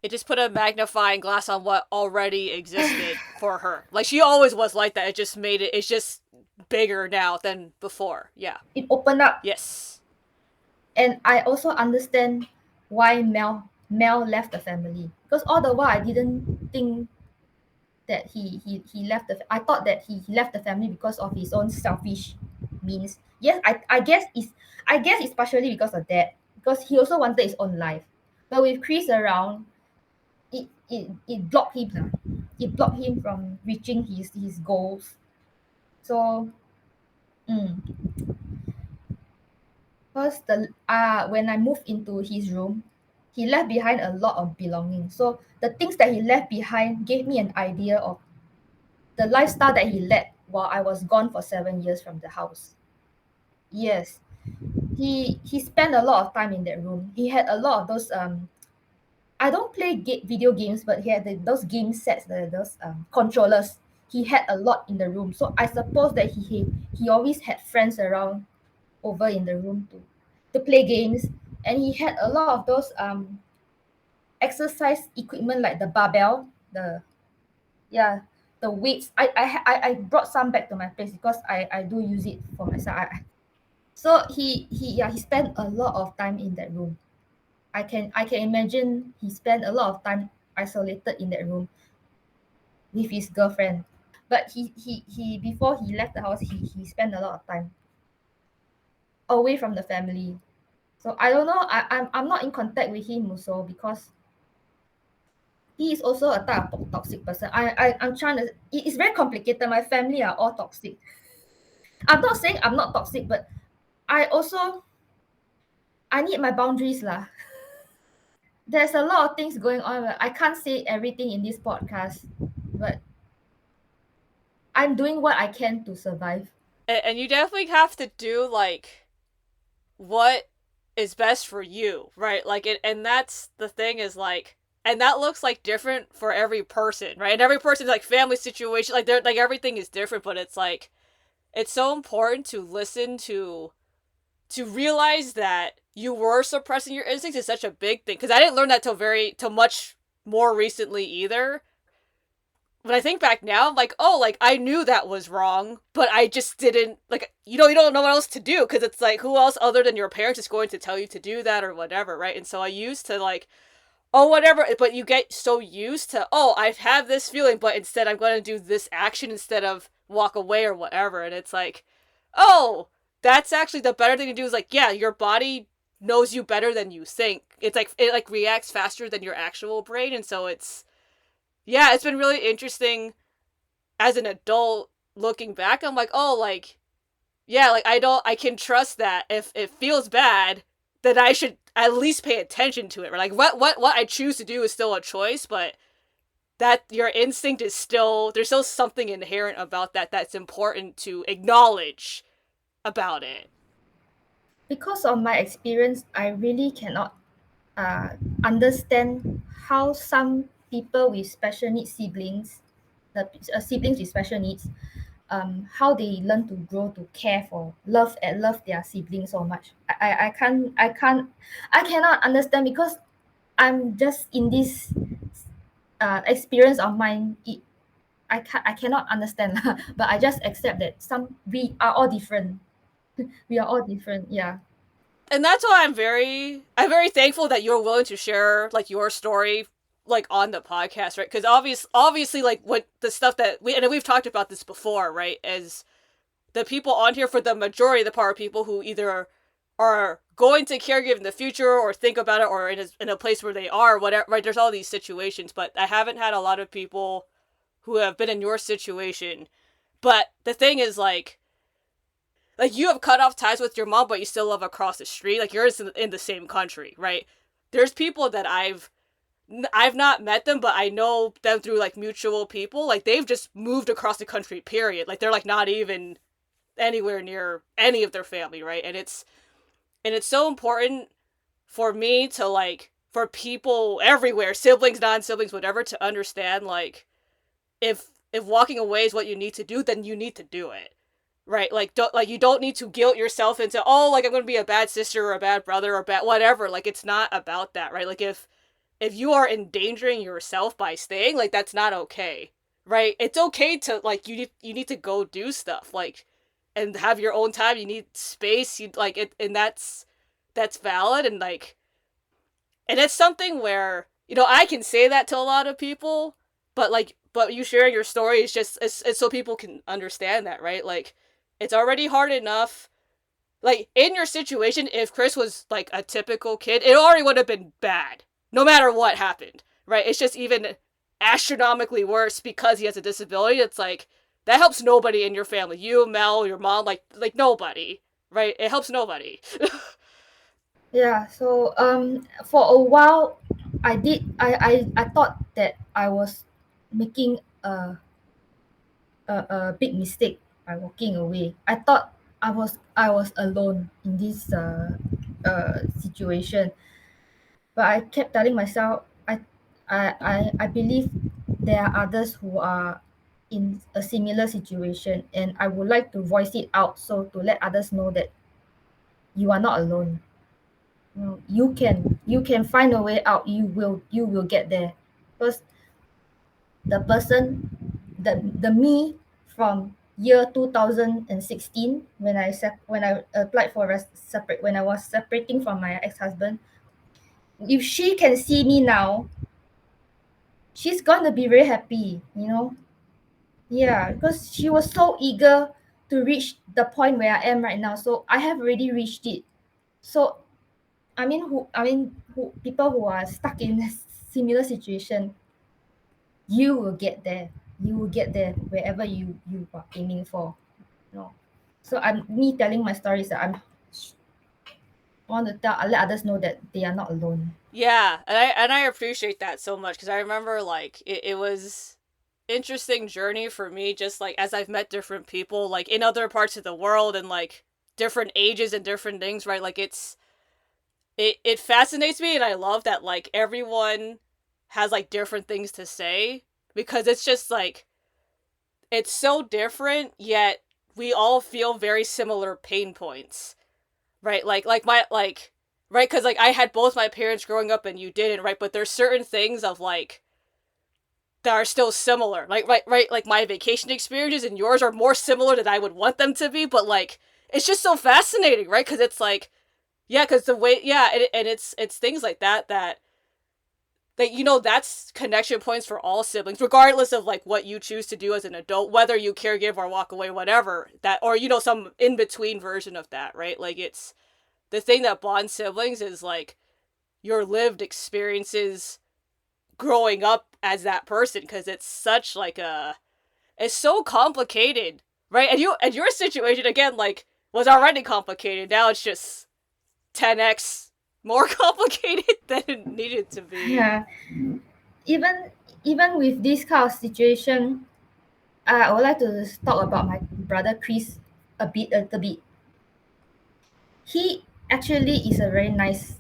It just put a magnifying glass on what already existed for her. Like she always was like that. It just made it. It's just bigger now than before. Yeah. It opened up, Yes. and I also understand why Mel left the family because all the while I didn't think that he left I thought that he left the family because of his own selfish means. Yes, I guess it's partially because of that because he also wanted his own life, but with Chris around, it blocked him lah. It blocked him from reaching his goals. So first the when I moved into his room, he left behind a lot of belongings. So the things that he left behind gave me an idea of the lifestyle that he led while I was gone for 7 years from the house. Yes, he spent a lot of time in that room. He had a lot of those I don't play video games, but he had those game sets, those controllers. He had a lot in the room, so I suppose that he always had friends around over in the room to play games, and he had a lot of those exercise equipment like the barbell, the yeah, the weights. I brought some back to my place because I do use it for myself. So he spent a lot of time in that room. I can imagine he spent a lot of time isolated in that room with his girlfriend. But he before he left the house, he spent a lot of time away from the family. So I don't know. I'm not in contact with him also because he is also a type of toxic person. I'm trying to. It's very complicated. My family are all toxic. I'm not saying I'm not toxic, but I also I need my boundaries lah. There's a lot of things going on. But I can't say everything in this podcast, but I'm doing what I can to survive. And you definitely have to do like what is best for you, right? Like it, and that's the thing is like, and that looks like different for every person, right? And every person's like family situation, like they're like everything is different, but it's like it's so important to listen to realize that you were suppressing your instincts is such a big thing because I didn't learn that till much more recently either. When I think back now, I'm like, oh, like I knew that was wrong, but I just didn't like. You don't know what else to do because it's like who else other than your parents is going to tell you to do that or whatever, right? And so I used to like, oh, whatever. But you get so used to, oh, I have this feeling, but instead I'm going to do this action instead of walk away or whatever. And it's like, oh, that's actually the better thing to do is like, yeah, your body knows you better than you think. It's like it like reacts faster than your actual brain, and so it's been really interesting as an adult looking back. I'm like, oh, like yeah, like I can trust that if it feels bad, then I should at least pay attention to it. Right? Like what I choose to do is still a choice, but that your instinct is still there's still something inherent about that that's important to acknowledge about it. Because of my experience, I really cannot uh, understand how some people with special needs siblings, the siblings with special needs, how they learn to grow to care for love and love their siblings so much. I cannot understand because I'm just in this experience of mine. I cannot understand, but I just accept that we are all different. We are all different. Yeah. And that's why I'm very thankful that you're willing to share like your story like on the podcast, right? Because obviously like what the stuff that we've talked about this before, right? As the people on here, for the majority of the part, are people who either are going to caregive in the future or think about it or in a place where they are, whatever, right? There's all these situations, but I haven't had a lot of people who have been in your situation. But the thing is, like you have cut off ties with your mom, but you still live across the street. Like you're in the same country, right? There's people that I've not met them, but I know them through like mutual people. Like they've just moved across the country, period. Like they're like not even anywhere near any of their family, right? And it's so important for me to like for people everywhere, siblings, non-siblings, whatever, to understand like if walking away is what you need to do, then you need to do it. Right? Like you don't need to guilt yourself into, oh, like I'm going to be a bad sister or a bad brother or bad whatever. Like it's not about that, right? Like if you are endangering yourself by staying, like that's not okay. Right? It's okay to like you need to go do stuff like and have your own time. You need space. You like it, and that's valid. And like and it's something where I can say that to a lot of people, but you sharing your story is just it's so people can understand that, right? Like it's already hard enough. Like in your situation, if Chris was like a typical kid, it already would have been bad, no matter what happened, right? It's just even astronomically worse because he has a disability. It's like that helps nobody in your family. You, Mel, your mom, like nobody, right? It helps nobody. Yeah. So for a while, I thought that I was making a big mistake by walking away. I thought I was alone in this situation, but I kept telling myself I believe there are others who are in a similar situation, and I would like to voice it out so to let others know that you are not alone. You can find a way out. You will get there, because the person, the me from year 2016, when I applied for separate, when I was separating from my ex-husband, if she can see me now, she's gonna be very happy. Yeah, because she was so eager to reach the point where I am right now, so I have already reached it. So who people who are stuck in a similar situation, you will get there. You will get there wherever you are aiming for. No. So I'm me telling my stories that want to tell let others know that they are not alone. Yeah, and I appreciate that so much because I remember like it was interesting journey for me, just like as I've met different people like in other parts of the world and like different ages and different things, right? Like it fascinates me, and I love that like everyone has like different things to say, because it's just like it's so different, yet we all feel very similar pain points, right? Like my like right, because like I had both my parents growing up and you didn't, right? But there's certain things of like that are still similar, like right, like my vacation experiences and yours are more similar than I would want them to be, but like it's just so fascinating, right? Because it's like yeah, because the way yeah, and it's things like that that's connection points for all siblings, regardless of like what you choose to do as an adult, whether you caregive or walk away, whatever that, or some in between version of that, right? Like the thing that bonds siblings is like your lived experiences growing up as that person, because it's such like a it's so complicated, right? And your situation again like was already complicated. Now it's just 10x more complicated than it needed to be. Yeah, even even with this kind of situation, I would like to talk about my brother Chris a little bit. He actually is a very nice.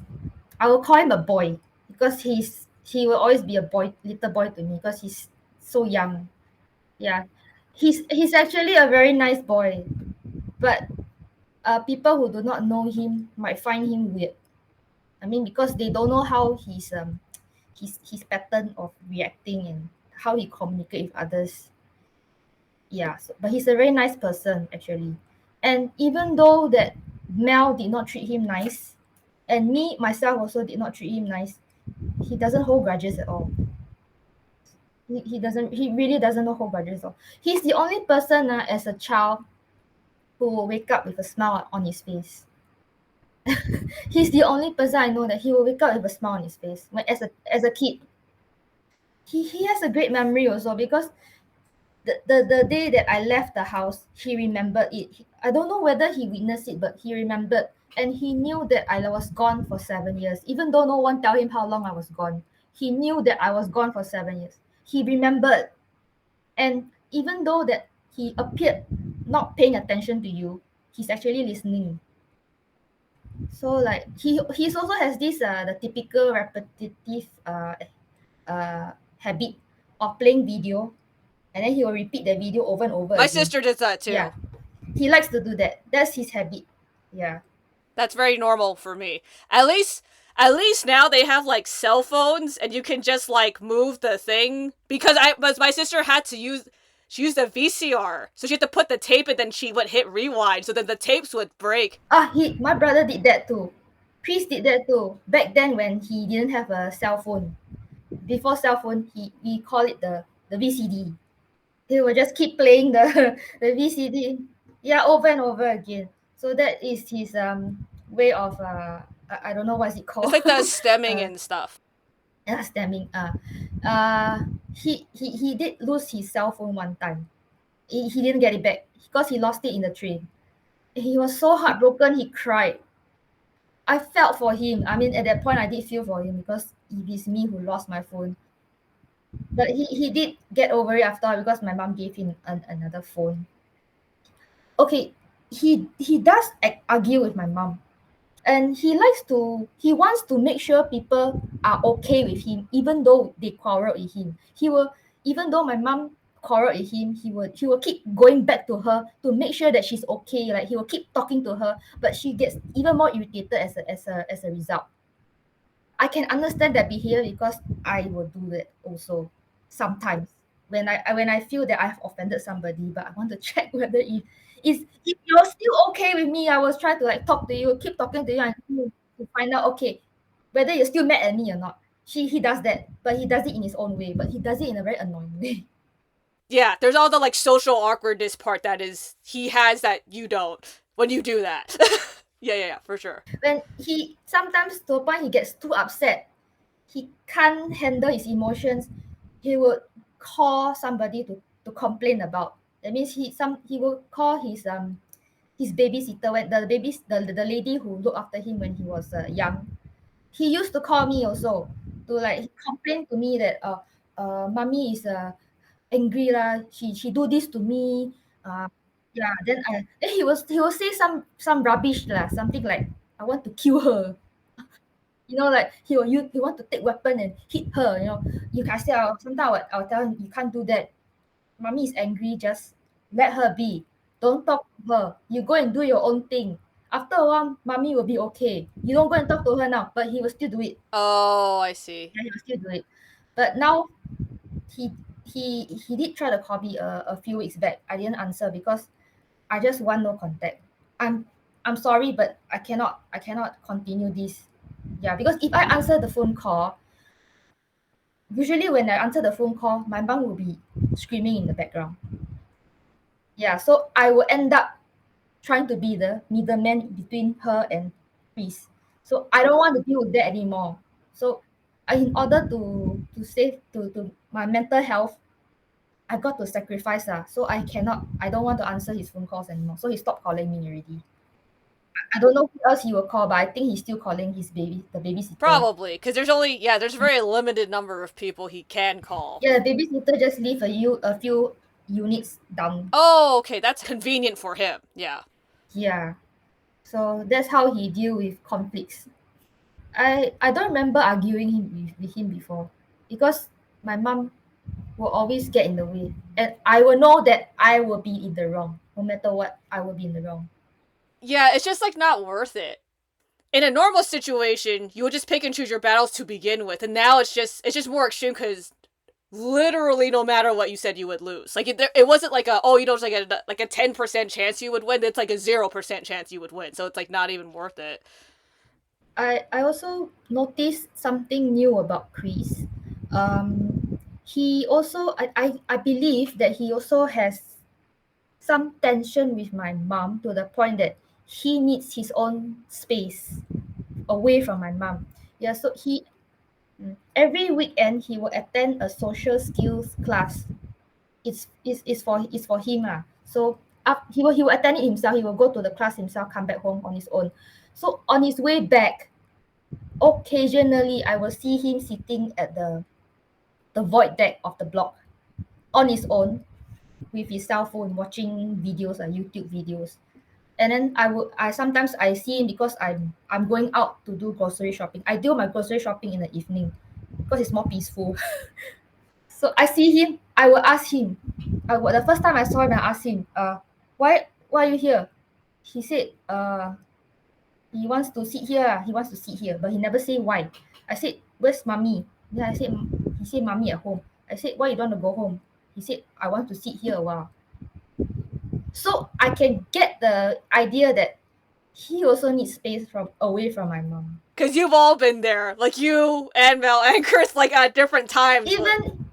I will call him a boy because he will always be a boy, little boy to me because he's so young. Yeah, he's actually a very nice boy, but people who do not know him might find him weird. I mean, because they don't know how his pattern of reacting and how he communicate with others. Yeah, so, but he's a very nice person actually. And even though that Mel did not treat him nice, and me myself also did not treat him nice, he doesn't hold grudges at all. He really doesn't hold grudges at all. He's the only person as a child who will wake up with a smile on his face. He's the only person I know that he will wake up with a smile on his face when as a kid. He has a great memory also because the day that I left the house, he remembered it. I don't know whether he witnessed it, but he remembered. And he knew that I was gone for 7 years. Even though no one tell him how long I was gone, he knew that I was gone for 7 years. He remembered. And even though that he appeared not paying attention to you, he's actually listening. So like he's also has this the typical repetitive habit of playing video, and then he will repeat the video over and over My again. sister does that Yeah, too. he likes to do that. That's his habit. Yeah. That's very normal for me. At least now they have like cell phones and you can just like move the thing, because my sister had to use she used a VCR. So she had to put the tape and then she would hit rewind so then the tapes would break. He my brother did that too. Chris did that too. Back then when he didn't have a cell phone. Before cell phone, we call it the VCD. He will just keep playing the the VCD. Yeah, over and over again. So that is his way of I don't know what is it It's called. like the stemming uh and stuff. stemming. Uh he did lose his cell phone one time. He didn't get it back because he lost it in the train. He was so heartbroken, he cried. I felt for him. I mean, at that point, I did feel for him because it is me who lost my phone. But he did get over it after because my mom gave him another phone. Okay, he does argue with my mom, and he wants to make sure people are okay with him, even though they quarrel with him. He will even though my mom quarreled with him, he will keep going back to her to make sure that she's okay. Like he will keep talking to her, but she gets even more irritated as a result. I can understand that behavior because I will do that also sometimes when I feel that I've offended somebody, but I want to check whether if you're still okay with me. I was trying to like talk to you, keep talking to you until to find out okay whether you're still mad at me or not. He does that, but he does it in his own way, but he does it in a very annoying way. Yeah, there's all the like social awkwardness part that is he has that you don't when you do that. Yeah, for sure. When he sometimes to a point he gets too upset, he can't handle his emotions, he would call somebody to complain about. That means he will call his babysitter when the lady who looked after him when he was young. He used to call me also to like complain to me that mommy is angry lah. She do this to me. Uh, yeah. Then he will say some rubbish lah. Something like I want to kill her. Like he want to take weapon and hit her. You can say sometimes I'll tell him you can't do that. Mommy is angry, just let her be. Don't talk to her. You go and do your own thing. After a while, mommy will be okay. You don't go and talk to her now, but he will still do it. Oh, I see. Yeah, he will still do it. But now he he did try to call me a few weeks back. I didn't answer because I just want no contact. I'm I'm sorry, but I cannot continue this. Yeah, because if I answer the phone call, usually when I answer the phone call, my mom will be screaming in the background. Yeah, so I will end up trying to be the middleman between her and Chris. So I don't want to deal with that anymore. So in order to save to my mental health, I got to sacrifice lah. So I don't want to answer his phone calls anymore. So he stopped calling me already. I don't know who else he will call, but I think he's still calling his the babysitter. Probably, because there's a very limited number of people he can call. Yeah, the babysitter just leave a few units down. Oh, okay, that's convenient for him. Yeah. Yeah. So that's how he deal with conflicts. I don't remember arguing with him before because my mom will always get in the way. And I will know that I will be in the wrong. No matter what, I will be in the wrong. Yeah, it's just like not worth it. In a normal situation, you would just pick and choose your battles to begin with, and now it's just more extreme because literally no matter what you said you would lose. Like it wasn't like a oh you know it's like a 10% chance you would win. It's like a 0% chance you would win. So it's like not even worth it. I also noticed something new about Chris. He also I believe that he also has some tension with my mom to the point that he needs his own space away from my mom. Yeah, so every weekend he will attend a social skills class. It's for him lah. So he will attend it himself. He will go to the class himself, come back home on his own. So on his way back, occasionally I will see him sitting at the void deck of the block on his own with his cell phone watching videos or YouTube videos. And then I sometimes I see him because I'm going out to do grocery shopping. I do my grocery shopping in the evening because it's more peaceful. So I see him, I will ask him. The first time I saw him, I asked him, why are you here? He said, he wants to sit here. He wants to sit here, but he never say why. I said, where's mommy? Then he said, mommy at home. I said, why you don't want to go home? He said, I want to sit here a while. So I can get the idea that he also needs space from away from my mom. Because you've all been there, like you and Mel and Chris, like at different times.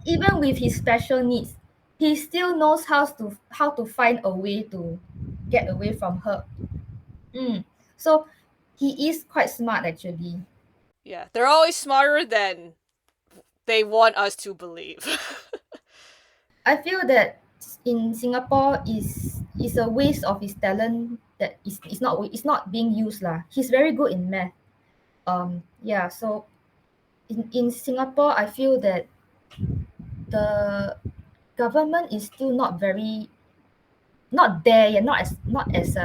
Even with his special needs, he still knows how to find a way to get away from her. So he is quite smart actually. Yeah, they're always smarter than they want us to believe. I feel that in Singapore is a waste of his talent that is not being used lah. He's very good in math. Yeah, so in Singapore I feel that the government is still not there yet, not as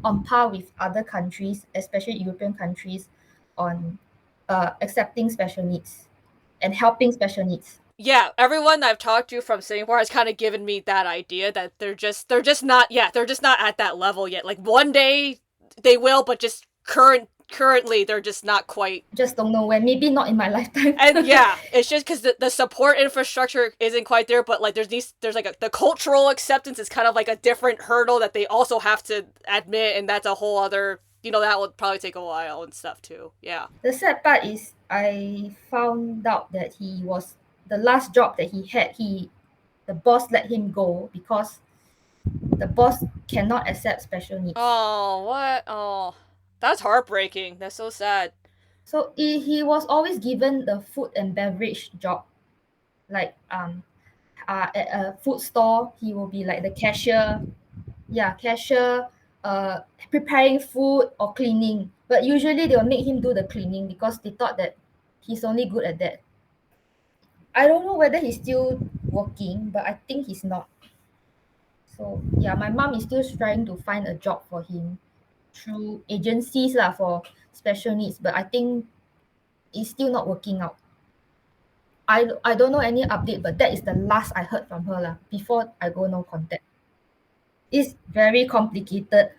on par with other countries, especially European countries, on accepting special needs and helping special needs. Yeah, everyone I've talked to from Singapore has kind of given me that idea that they're just not they're just not at that level yet. Like one day they will, but just currently they're just not quite. Just don't know when. Maybe not in my lifetime. And yeah, it's just because the support infrastructure isn't quite there, but like there's like the cultural acceptance is kind of like a different hurdle that they also have to admit, and that's a whole other that would probably take a while and stuff too. Yeah. The sad part is I found out that he was the last job that he had. The boss let him go because the boss cannot accept special needs. Oh, what? Oh, that's heartbreaking. That's so sad. So he was always given the food and beverage job, like at a food store he will be like the cashier. Yeah, cashier, preparing food or cleaning. But usually they will make him do the cleaning because they thought that he's only good at that. I don't know whether he's still working, but I think he's not. So yeah, my mom is still trying to find a job for him through agencies lah for special needs, but I think it's still not working out. I don't know any update, but that is the last I heard from her lah. Before I go no contact. It's very complicated.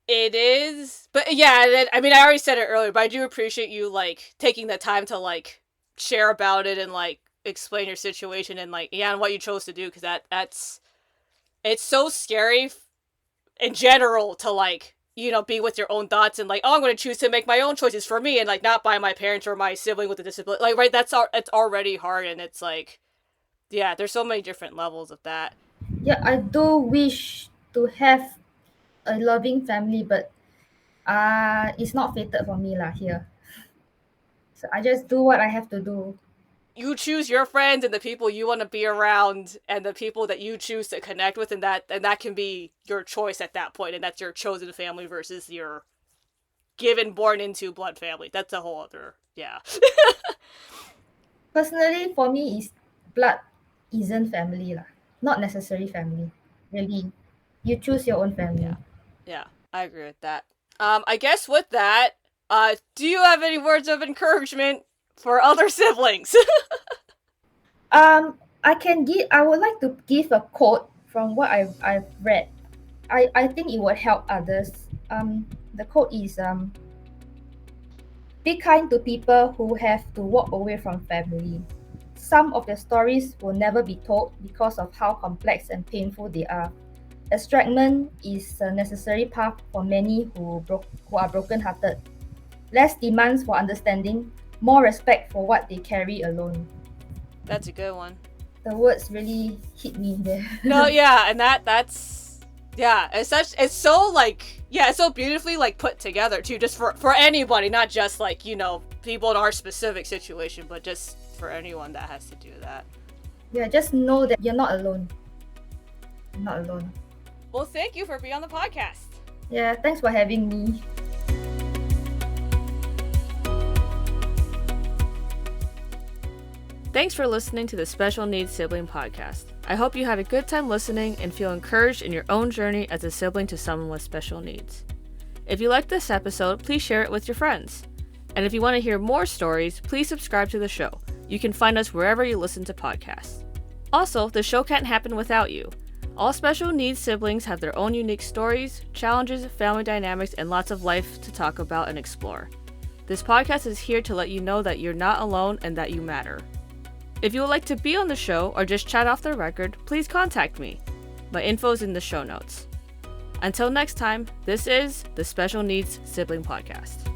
It is, but yeah, I mean, I already said it earlier, but I do appreciate you like taking the time to like share about it and like explain your situation and like and what you chose to do because that's it's so scary in general to like be with your own thoughts and like oh I'm going to choose to make my own choices for me and like not by my parents or my sibling with a disability like right it's already hard and it's like yeah there's so many different levels of that. Yeah, I do wish to have a loving family, but It's not fated for me lah here. So I just do what I have to do. You choose your friends and the people you want to be around and the people that you choose to connect with, and that can be your choice at that point, and that's your chosen family versus your given born into blood family. That's a whole other yeah. Personally, for me, is blood isn't family lah. Not necessary family. Really, you choose your own family. Yeah. Yeah, I agree with that. I guess with that, do you have any words of encouragement for other siblings? I would like to give a quote from what I've read. I think it would help others. The quote is be kind to people who have to walk away from family. Some of their stories will never be told because of how complex and painful they are. Estrangement is a necessary path for many who are broken-hearted. Less demands for understanding, more respect for what they carry alone. That's a good one. The words really hit me there. No, yeah, and that's yeah, it's so like yeah, it's so beautifully like put together too, just for anybody, not just like, you know, people in our specific situation, but just for anyone that has to do that. Yeah, just know that you're not alone. You're not alone. Well, thank you for being on the podcast. Yeah, thanks for having me. Thanks for listening to the Special Needs Sibling Podcast. I hope you had a good time listening and feel encouraged in your own journey as a sibling to someone with special needs. If you liked this episode, please share it with your friends. And if you want to hear more stories, please subscribe to the show. You can find us wherever you listen to podcasts. Also, the show can't happen without you. All special needs siblings have their own unique stories, challenges, family dynamics, and lots of life to talk about and explore. This podcast is here to let you know that you're not alone and that you matter. If you would like to be on the show or just chat off the record, please contact me. My info is in the show notes. Until next time, this is the Special Needs Sibling Podcast.